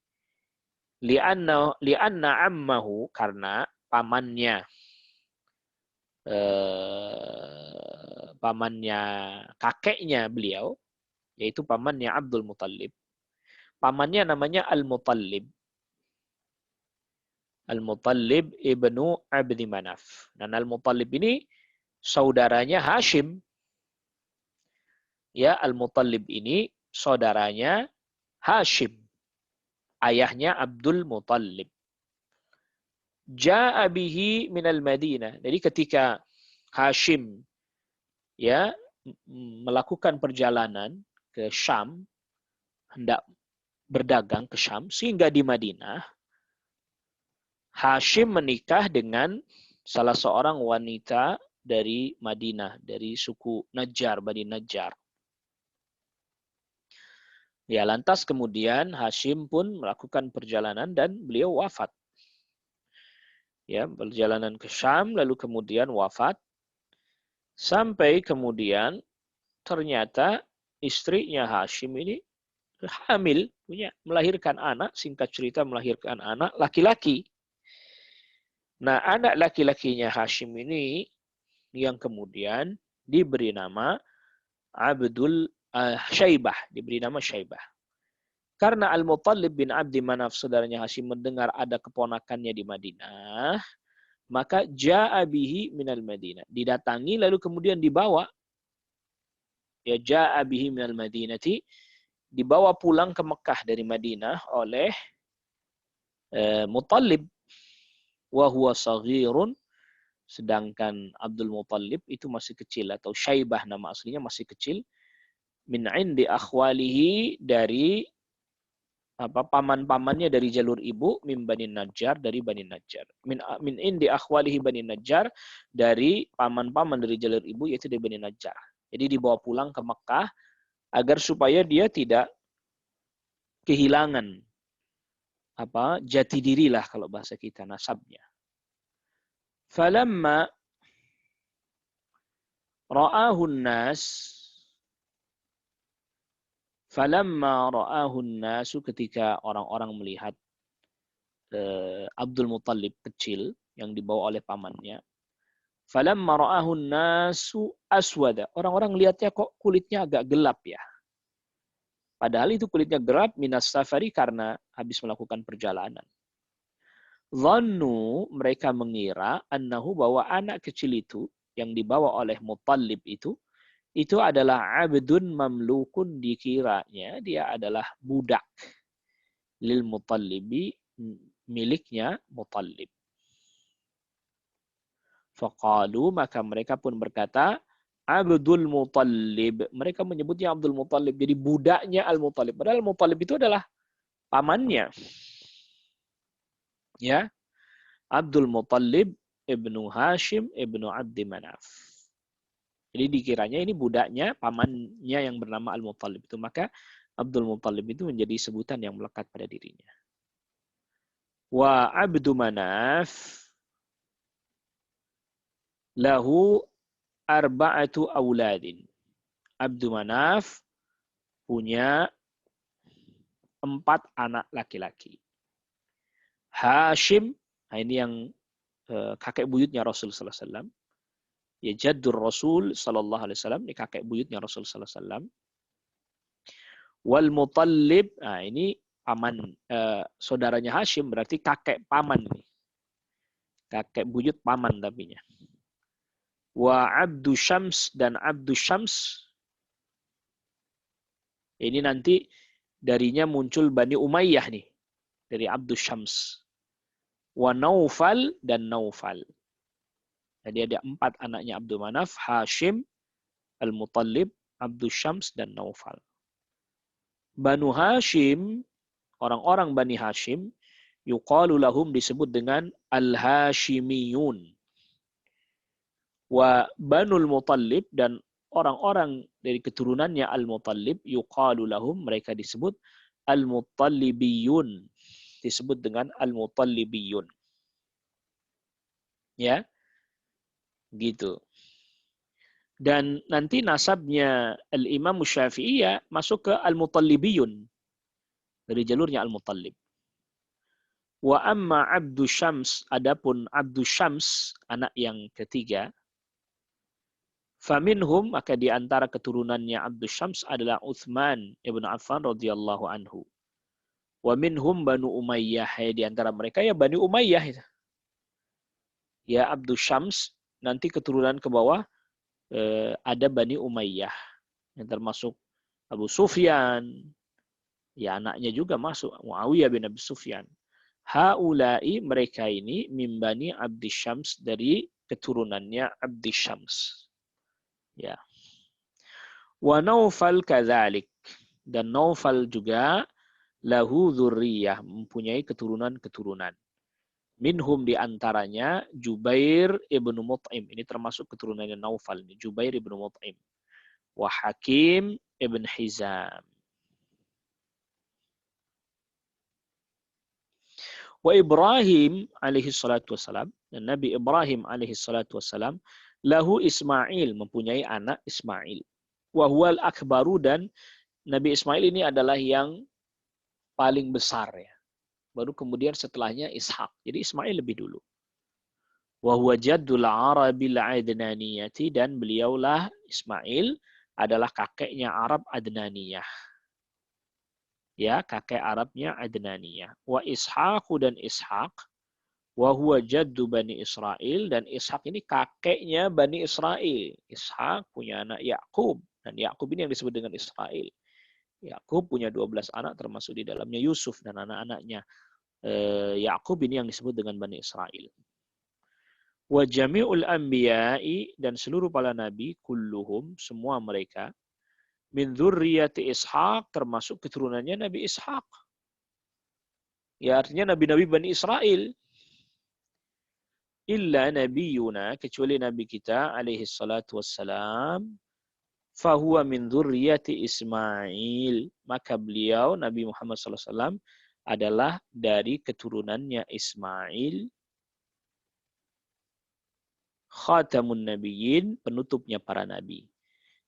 Lianna ammahu, karena pamannya kakeknya beliau, yaitu pamannya Abdul Muttalib. Pamannya namanya Al-Muttalib. Al-Muttalib ibnu Abdi Manaf. Dan Al-Muttalib ini saudaranya Hashim. Ya, Al-Muttalib ini saudaranya Hashim. Ayahnya Abdul Muttalib. Ja'a bihi minal Madinah. Jadi ketika Hashim ya melakukan perjalanan ke Syam, hendak berdagang ke Syam, sehingga di Madinah, Hashim menikah dengan salah seorang wanita dari Madinah, dari suku Najjar, Bani Najjar. Ya, lantas kemudian Hashim pun melakukan perjalanan dan beliau wafat. Ya, perjalanan ke Syam, lalu kemudian wafat. Sampai kemudian ternyata istrinya Hashim ini hamil, melahirkan anak, singkat cerita melahirkan anak laki-laki. Nah, anak laki-lakinya Hashim ini yang kemudian diberi nama Abdul Syaibah, diberi nama Syaibah. Karena Al-Muttalib bin Abdi Manaf, saudaranya Hashim, mendengar ada keponakannya di Madinah, maka ja'a bihi minal Madinah. Didatangi lalu kemudian dibawa. Ya, ja'a bihi minal Madinati, dibawa pulang ke Mekah dari Madinah oleh Muttalib. Wa huwa saghirun, sedangkan Abdul Muttalib itu masih kecil, atau Syaibah nama aslinya masih kecil. Min indi akhwalihi, dari paman-pamannya dari jalur ibu, min Bani Najjar, dari Bani Najjar. Min indi akhwalihi Bani Najjar, dari paman-paman dari jalur ibu, yaitu dari Bani Najjar. Jadi dibawa pulang ke Mekah agar supaya dia tidak kehilangan jati diri lah kalau bahasa kita, nasabnya. Falamma ra'ahun nas, falamma ra'ahun nasu, ketika orang-orang melihat Abdul Muttalib kecil yang dibawa oleh pamannya. Falamma ra'ahun nasu aswada, orang-orang lihatnya kok kulitnya agak gelap ya. Padahal itu kulitnya gelap minas safari, karena habis melakukan perjalanan. Dhannu, mereka mengira, annahu, bahwa anak kecil itu yang dibawa oleh Muttalib itu adalah abdun mamlukun, dikiranya dia adalah budak lil Muttalibi, miliknya Muttalib. Faqalu, maka mereka pun berkata, Abdul Muttalib. Mereka menyebutnya Abdul Muttalib, jadi budaknya Al-Muttalib. Padahal Muttalib itu adalah pamannya. Ya, Abdul Muttalib ibnu Hashim ibnu Abdi Manaf. Jadi dikiranya ini budaknya, pamannya yang bernama Al-Muttalib itu. Maka Abdul Muttalib itu menjadi sebutan yang melekat pada dirinya. Wa Abdu Manaf lahu arba'atu auladin. Abdu Manaf punya 4 anak laki-laki. Hashim, nah ini yang kakek buyutnya Rasul sallallahu alaihi wasallam. Ya, jaddur Rasul sallallahu alaihi wasallam, ini kakek buyutnya Rasul sallallahu alaihi wasallam. Wal Muttalib, nah ini paman, saudaranya Hashim, berarti kakek paman ini. Kakek buyut paman tapinya. Wa Abdu Syams, dan Abdu Syams ini nanti darinya muncul Bani Umayyah nih, dari Abdu Syams. Wa Naufal, dan Naufal. Jadi ada 4 anaknya Abdul Manaf, Hashim, Al-Muttalib, Abdu Syams, dan Naufal. Banu Hashim, orang-orang Bani Hashim, yuqalu lahum, disebut dengan Al-Hashimiyun. Wa Banul Muttalib, dan orang-orang dari keturunannya Al-Muttalib, yuqalu lahum, mereka disebut Al-Muttalibiyun, disebut dengan Al-Muttalibiyun. Ya, gitu. Dan nanti nasabnya Al-Imam Syafi'i ya masuk ke Al-Muttalibiyun, dari jalurnya Al-Muttalib. Wa amma Abdu Syams, adapun Abdu Syams, anak yang ketiga, faminhum, maka di antara keturunannya Abdu Syams adalah Utsman ibn Affan radhiyallahu anhu. Wa minhum Banu Umayyah, di antara mereka ya Bani Umayyah. Ya, Abdu Syams nanti keturunan ke bawah ada Bani Umayyah, yang termasuk Abu Sufyan, ya anaknya juga masuk, Muawiyah bin Abi Sufyan. Haulai, mereka ini, min Bani Abdi Syams, dari keturunannya Abdi Syams. Ya. Wa Naufal kadzalik, dan Naufal juga lahu dzurriyyah, mempunyai keturunan-keturunan. Minhum, di antaranya Jubair ibnu Mut'im, ini termasuk keturunannya Naufal ini, Jubair ibnu Mut'im. Wa Hakim ibn Hizam. Wa Ibrahim alaihi salatu wassalam, dan Nabi Ibrahim alaihi salatu wassalam, lahu Ismail, mempunyai anak Ismail. Wa huwal akbaru, dan Nabi Ismail ini adalah yang paling besar ya. Baru kemudian setelahnya Ishak. Jadi Ismail lebih dulu. Wa huwa jaddul Arabil Adnaniyati, dan beliaulah Ismail adalah kakeknya Arab Adnaniyah. Ya, kakek Arabnya Adnaniyah. Wa Ishaqu, dan Ishaq, wa huwa jaddu Bani Israel, dan Ishaq ini kakeknya Bani Israel. Ishaq punya anak Yakub, dan Yakub ini yang disebut dengan Israel. Yakub punya 12 anak termasuk di dalamnya Yusuf dan anak-anaknya. Yakub ini yang disebut dengan Bani Israel. Wa jami'ul anbiya'i, dan seluruh para nabi, kulluhum, semua mereka, min dzurriyyati Ishaq, termasuk keturunannya Nabi Ishaq. Ya, artinya nabi-nabi Bani Israel. Illa nabiyuna, kecuali nabi kita alaihi salatu wassalam, fahuwa min dzurriyyati Ismail, maka beliau Nabi Muhammad sallallahu alaihi wasallam adalah dari keturunannya Ismail, khatamun nabiyyin, penutupnya para nabi.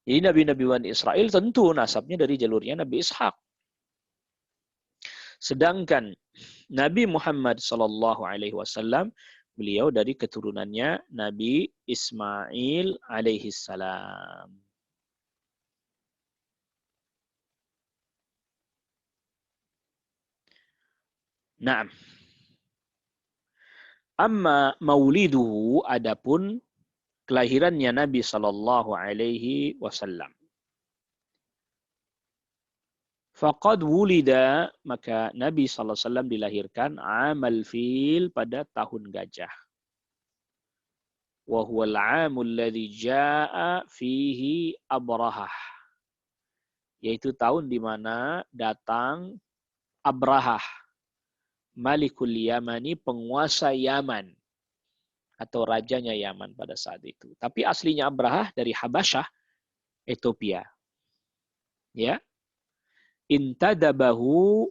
Jadi nabi-nabi Bani Israel tentu nasabnya dari jalurnya Nabi Ishaq. Sedangkan Nabi Muhammad sallallahu alaihi wasallam, beliau dari keturunannya Nabi Ismail alaihi salam. Naam. Amma mauliduhu, adapun kelahirannya Nabi sallallahu alaihi wasallam. Faqad wulida, maka Nabi sallallahu alaihi wasallam dilahirkan amal fil, pada tahun gajah. Wa huwal 'amul ladzi jaa'a fihi Abrahah, yaitu tahun di mana datang Abrahah, Malikul Yamani, penguasa Yaman atau rajanya Yaman pada saat itu. Tapi aslinya Abrahah dari Habasyah, Ethiopia. Ya. Intadabahu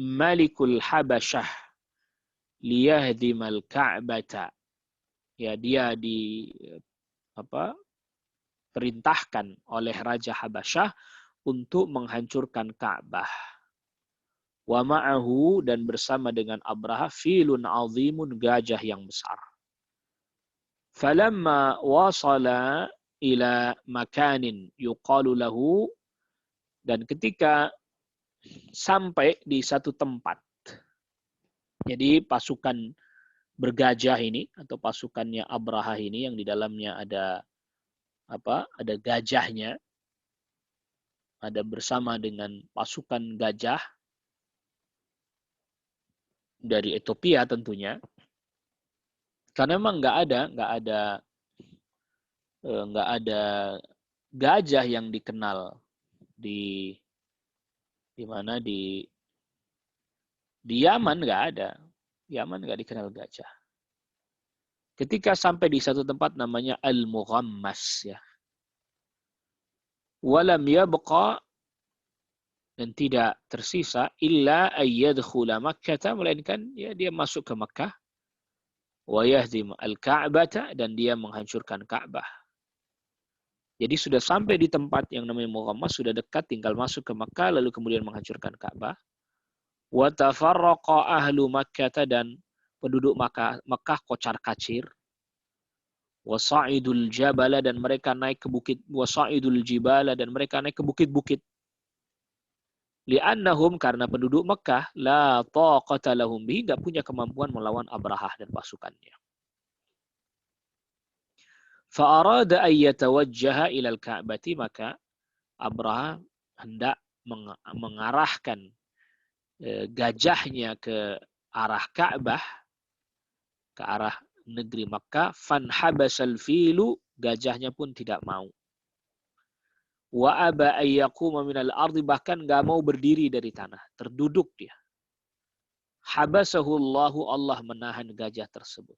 Malikul Habasyah liyahdimal Ka'bata. Ya, dia perintahkan oleh Raja Habasyah untuk menghancurkan Ka'bah. Wa ma'ahu, dan bersama dengan Abraha, filun azimun, gajah yang besar. Falamma wasala ila makanin yuqalu lahu, dan ketika sampai di satu tempat. Jadi pasukan bergajah ini atau pasukannya Abraha ini yang di dalamnya ada ada gajahnya, ada bersama dengan pasukan gajah dari Ethiopia tentunya, karena memang nggak ada gajah yang dikenal di mana di Yaman, nggak ada. Yaman nggak dikenal gajah. Ketika sampai di satu tempat namanya Al-Mughammas, ya. Walam yabqa, dan tidak tersisa, illa ayyadkhula Makkah, melainkan ya dia masuk ke Makkah, wa yahdim al-Ka'bah, dan dia menghancurkan Ka'bah. Jadi sudah sampai di tempat yang namanya Mughammas, sudah dekat, tinggal masuk ke Makkah, lalu kemudian menghancurkan Ka'bah. Wa tafarraqa ahlu Makkah, dan penduduk Makkah kocar-kacir. Wa sa'idul jabala, dan mereka naik ke bukit. Wa sa'idul jibala, dan mereka naik ke bukit-bukit. Li'annahum, karena penduduk Makkah, la taqata lahum bihi, enggak punya kemampuan melawan Abrahah dan pasukannya. Fa arada ay yatawajjaha ila al-Ka'bati, maka Abrahah hendak mengarahkan gajahnya ke arah Ka'bah, ke arah negeri Makkah. Fanhabasal filu, gajahnya pun tidak mau. Wa aba ayyaquma minal ardi, bahkan enggak mau berdiri dari tanah, terduduk dia. Habasahu Allahu, Allah menahan gajah tersebut.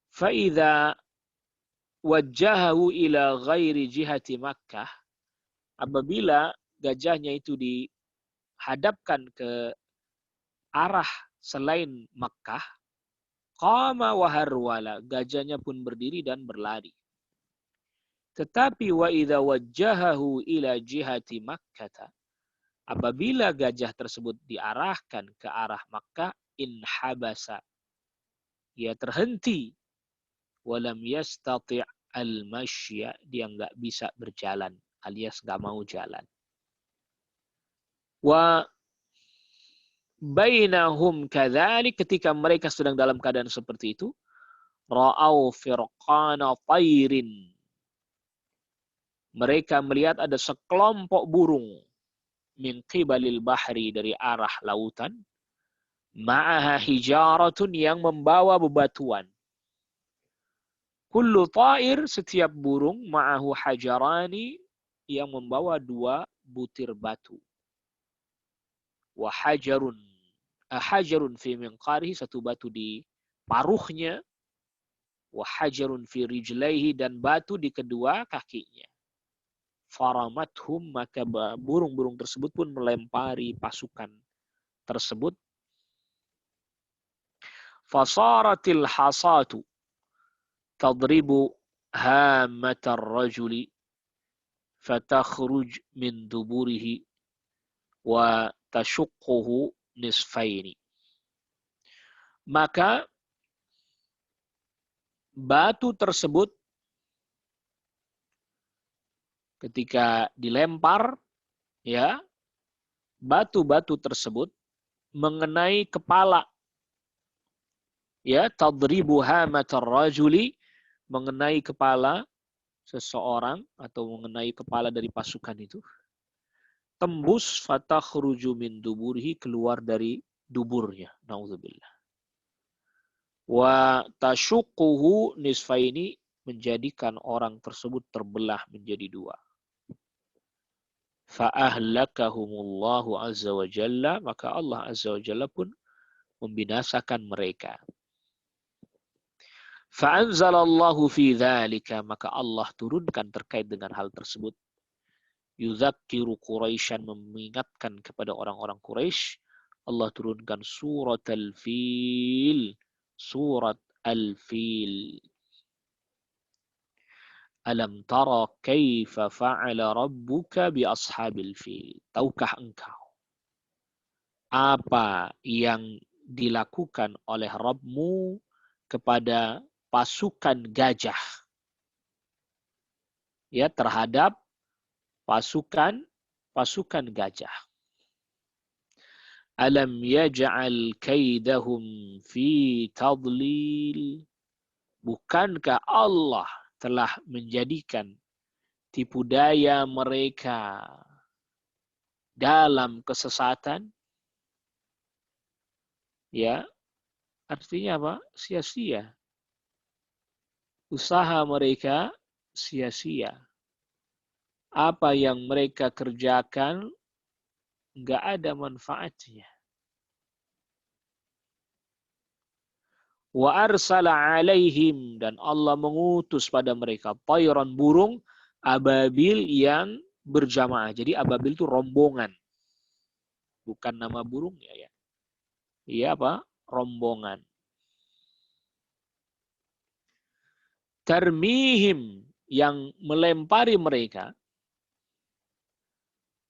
Fa idza wajjahahu ila ghairi jihati Makkah, apabila gajahnya itu dihadapkan ke arah selain Makkah, qama wa harwala, gajahnya pun berdiri dan berlari. Tetapi wa idza wajjahahu ila jihati Makkah, apabila gajah tersebut diarahkan ke arah Makkah, inhabasa, ia terhenti. Walam yastati' al-mashya, dia nggak bisa berjalan, alias nggak mau jalan. Wa bainahum kadzalik, ketika mereka sedang dalam keadaan seperti itu, ra'au firqana tairin, mereka melihat ada sekelompok burung, min qibalil bahri, dari arah lautan, ma'aha hijaratun, yang membawa bebatuan. Kullu ta'ir, setiap burung, ma'ahu hajarani, yang membawa 2 butir batu. Wa hajarun, hajarun fi minqarihi, 1 batu di paruhnya. Wa hajarun fi rijlaihi, dan batu di kedua kakinya. Faramathum, maka burung-burung tersebut pun melempari pasukan tersebut. Fasaratil hasatu tadribu hamatar rajuli fatakhruj min duburihi wa tashuqquhu nisfaini. Maka batu tersebut ketika dilempar, ya, batu-batu tersebut mengenai kepala, ya, tadribu hamatar rajuli, mengenai kepala seseorang atau mengenai kepala dari pasukan itu, tembus, fatakhruju min duburihi, keluar dari duburnya, naudzubillah. Wa tashuquhu nisfaini, menjadikan orang tersebut terbelah menjadi 2. Fa ahlakahumullahu azza wa jalla, maka Allah azza wa jalla pun membinasakan mereka. Fa anzalallahu fi dzalika, maka Allah turunkan terkait dengan hal tersebut. Yudzakiru Quraisyan, mengingatkan kepada orang-orang Quraisy. Allah turunkan surat Al-Fil, surat Al-Fil. Alam tara kaifa fa'ala rabbuka bi ashabil fil. Tahukah engkau apa yang dilakukan oleh Rabbmu kepada pasukan gajah, ya, terhadap pasukan gajah. Alam yaj'al kaidahum fi tadlil, bukankah Allah telah menjadikan tipu daya mereka dalam kesesatan? Ya, artinya apa? Sia-sia. Usaha mereka sia-sia. Apa yang mereka kerjakan nggak ada manfaatnya. Wa arsala alaihim, dan Allah mengutus pada mereka tayran, burung ababil yang berjamaah. Jadi ababil itu rombongan. Bukan nama burungnya, ya. Iya apa? Rombongan. Tarmihim, yang melempari mereka.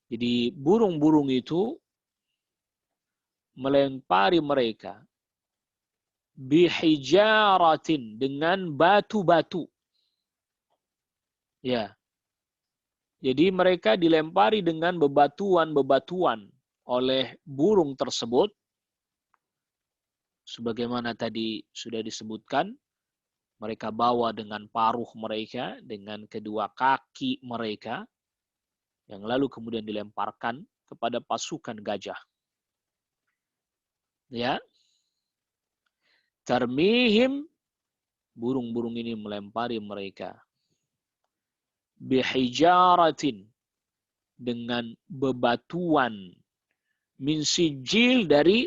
Jadi burung-burung itu melempari mereka bihijaratin, dengan batu-batu. Ya. Jadi mereka dilempari dengan bebatuan-bebatuan oleh burung tersebut. Sebagaimana tadi sudah disebutkan, mereka bawa dengan paruh mereka, dengan kedua kaki mereka, yang lalu kemudian dilemparkan kepada pasukan gajah. Ya. Tarmihim, burung-burung ini melempari mereka bihijaratin, dengan bebatuan, min sijil, dari,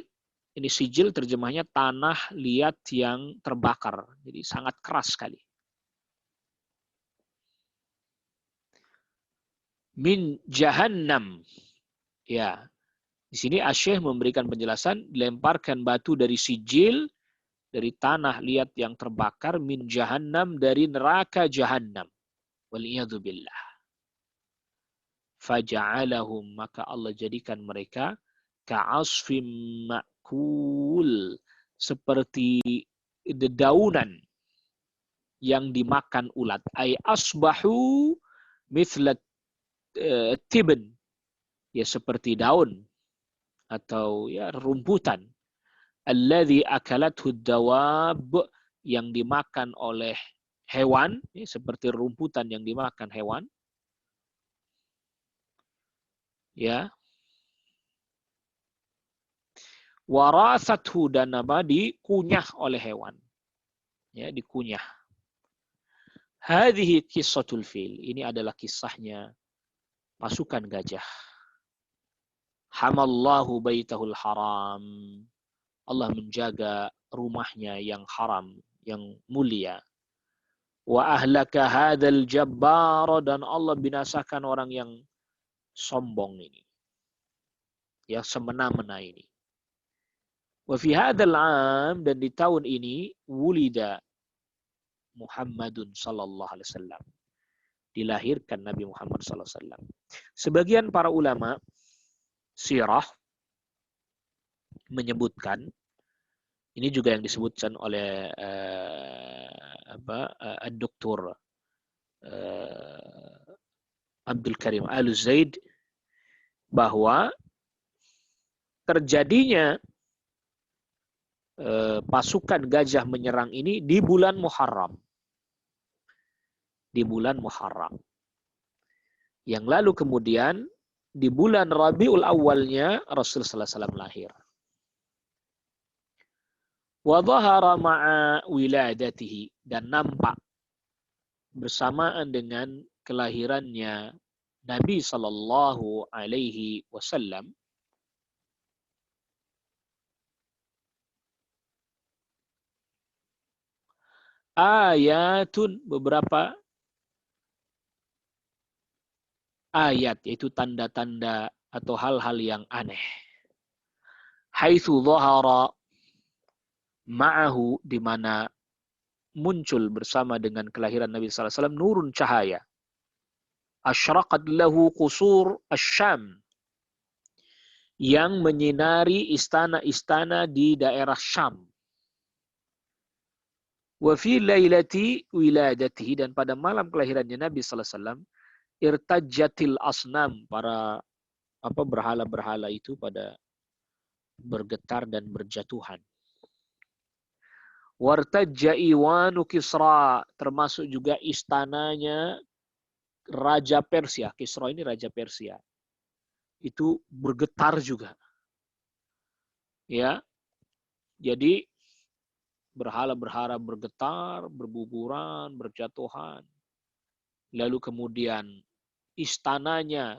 ini sijil terjemahnya tanah liat yang terbakar. Jadi sangat keras sekali. Min jahannam. Ya. Di sini Asy-Syaikh memberikan penjelasan, dilemparkan batu dari sijil, dari tanah liat yang terbakar, min jahannam, dari neraka jahannam. Waliyadzubillah. Faja'alahum, maka Allah jadikan mereka ka'asfim ma'kul, seperti dedaunan yang dimakan ulat. Ay asbahu mithla tibn, ya seperti daun atau ya rumputan. Alladhi akalathu dawab, yang dimakan oleh hewan, ya, seperti rumputan yang dimakan hewan. Ya. Warasathu, dan dikunyah oleh hewan. Ya, dikunyah. Hadhihi qissatul fil. Ini adalah kisahnya pasukan gajah. Hamallahu baitahul haram. Allah menjaga rumahnya yang haram, yang mulia. Wa ahlaka hadzal jabbar, dan Allah binasakan orang yang sombong ini. Yang semena-mena ini. Wa fi hadzal 'am, dan di tahun ini wulida Muhammadun sallallahu alaihi wasallam. Dilahirkan Nabi Muhammad sallallahu alaihi wasallam. Sebagian para ulama sirah menyebutkan, ini juga yang disebutkan oleh Dr. Abdul Karim Al-Zaid, bahwa terjadinya pasukan gajah menyerang ini di bulan Muharram. Di bulan Muharram. Yang lalu kemudian di bulan Rabiul Awalnya Rasulullah sallallahu alaihi wasallam lahir. Wa dhahara ma'a wiladatihi, dan nampak bersamaan dengan kelahirannya Nabi sallallahu alaihi wasallam ayatun, beberapa ayat, yaitu tanda-tanda atau hal-hal yang aneh. Haitsu dhahara ma'ahu, di mana muncul bersama dengan kelahiran Nabi sallallahu alaihi wasallam nurun, cahaya. Asyraqat lahu qusur asy-Syam, yang menyinari istana-istana di daerah Syam. Wa fi lailati wiladatihi, dan pada malam kelahirannya Nabi sallallahu alaihi wasallam, irtajjatil asnam, para berhala-berhala itu pada bergetar dan berjatuhan. Wartajja iwanu Kisra, termasuk juga istananya Raja Persia. Kisra ini Raja Persia. Itu bergetar juga. Ya. Jadi berhala-berhala bergetar, berguguran, berjatuhan. Lalu kemudian istananya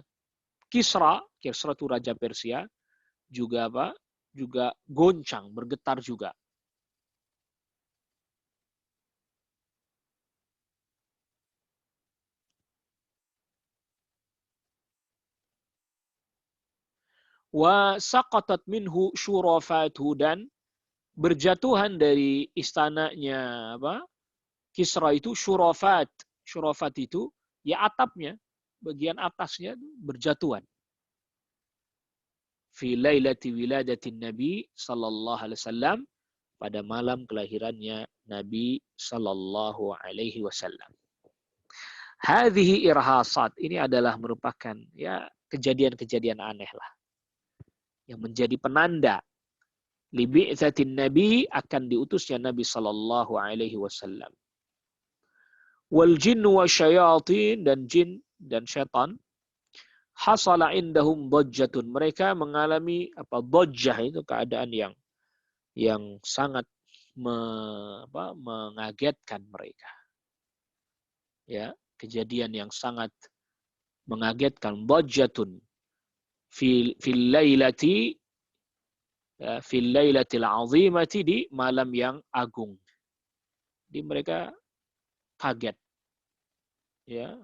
Kisra itu Raja Persia, juga juga goncang, bergetar juga. Wa saqatat minhu syurafatu, dan berjatuhan dari istananya Kisra itu syurafat. Syurafat itu ya atapnya, bagian atasnya berjatuhan. Fi lailati wiladatin Nabi sallallahu alaihi wasallam, pada malam kelahirannya Nabi sallallahu alaihi wasallam. Hadhihi irhasat, ini adalah merupakan ya kejadian-kejadian aneh lah yang menjadi penanda libi'tsatin Nabi, akan diutusnya Nabi sallallahu alaihi wasallam. Wal jinnu wasyayatin, dan jin dan syaitan, hasala indahum dajjatun, mereka mengalami dajjah, itu keadaan yang sangat mengagetkan mereka. Ya, kejadian yang sangat mengagetkan. Dajjatun fil lailati, ya, fil lailatil azimati, di malam yang agung. Jadi mereka kaget. Ya.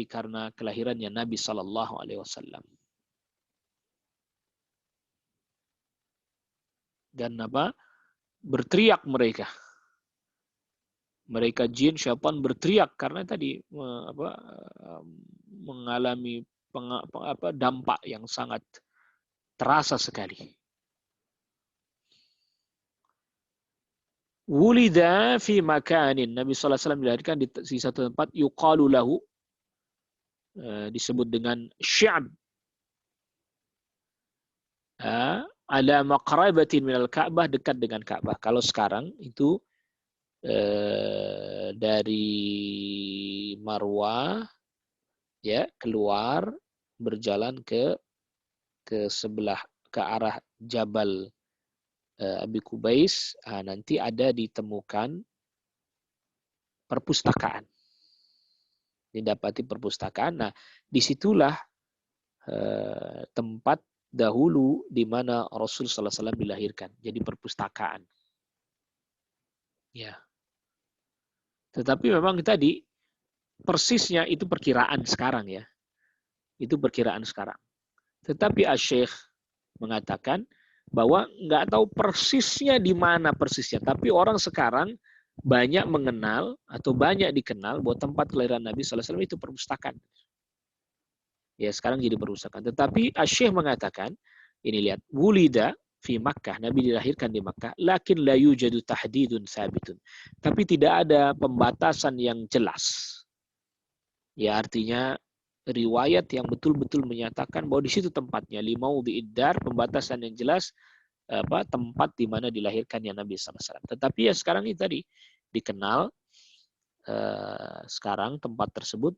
Karena kelahirannya Nabi sallallahu alaihi wasallam. Dan berteriak mereka. Mereka jin, syaitan berteriak karena tadi mengalami dampak yang sangat terasa sekali. Wulida fi makanin. Nabi sallallahu alaihi wasallam dilahirkan di satu tempat yuqalu lahu, disebut dengan Sy'ab, ala maqrabatin minal Ka'bah, dekat dengan Ka'bah. Kalau sekarang itu dari Marwah ya keluar berjalan ke sebelah ke arah Jabal Abi Kubais, nanti ada ditemukan perpustakaan. Didapati perpustakaan. Nah, disitulah tempat dahulu di mana Rasul sallallahu alaihi wasallam dilahirkan. Jadi perpustakaan. Ya. Tetapi memang tadi persisnya itu perkiraan sekarang ya. Itu perkiraan sekarang. Tetapi Asy-Syaikh mengatakan bahwa nggak tahu persisnya di mana persisnya. Tapi orang sekarang banyak mengenal atau banyak dikenal bahwa tempat kelahiran Nabi sallallahu alaihi wasallam itu perpustakaan. Ya, sekarang jadi perpustakaan. Tetapi Asy-Syaikh mengatakan, ini lihat, wulida fi Makkah, Nabi dilahirkan di Makkah, lakin la yujadu tahdidun sabitun. Tapi tidak ada pembatasan yang jelas. Ya, artinya riwayat yang betul-betul menyatakan bahwa di situ tempatnya, limaudhi'id dar, pembatasan yang jelas tempat di mana dilahirkannya Nabi sallallahu alaihi wasallam. Tetapi ya sekarang ini tadi dikenal, sekarang tempat tersebut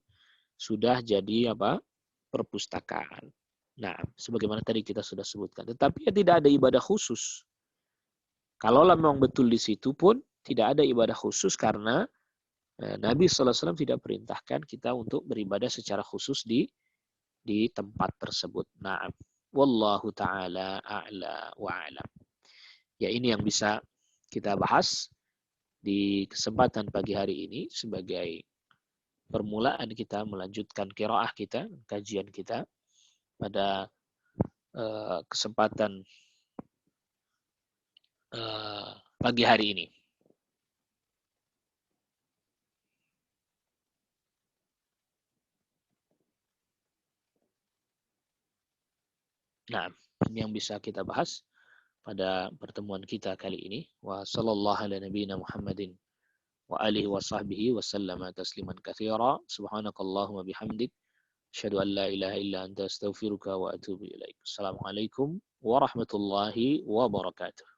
sudah jadi perpustakaan. Nah, sebagaimana tadi kita sudah sebutkan. Tetapi ya tidak ada ibadah khusus. Kalau memang betul di situ pun tidak ada ibadah khusus karena Nabi sallallahu alaihi wasallam tidak perintahkan kita untuk beribadah secara khusus di tempat tersebut. Nah, wallahu taala a'la wa a'lam. Ya, ini yang bisa kita bahas di kesempatan pagi hari ini sebagai permulaan kita melanjutkan qiraah kita, kajian kita pada kesempatan pagi hari ini. Nah, ini yang bisa kita bahas pada pertemuan kita kali ini. Wa sallallahu ala nabiyyina Muhammadin wa alihi wa sahbihi wa sallama tasliman katsira. Subhanakallahumma bihamdik asyhadu an la ilaha illa anta astaghfiruka wa atubu ilaik. Assalamualaikum warahmatullahi wabarakatuh.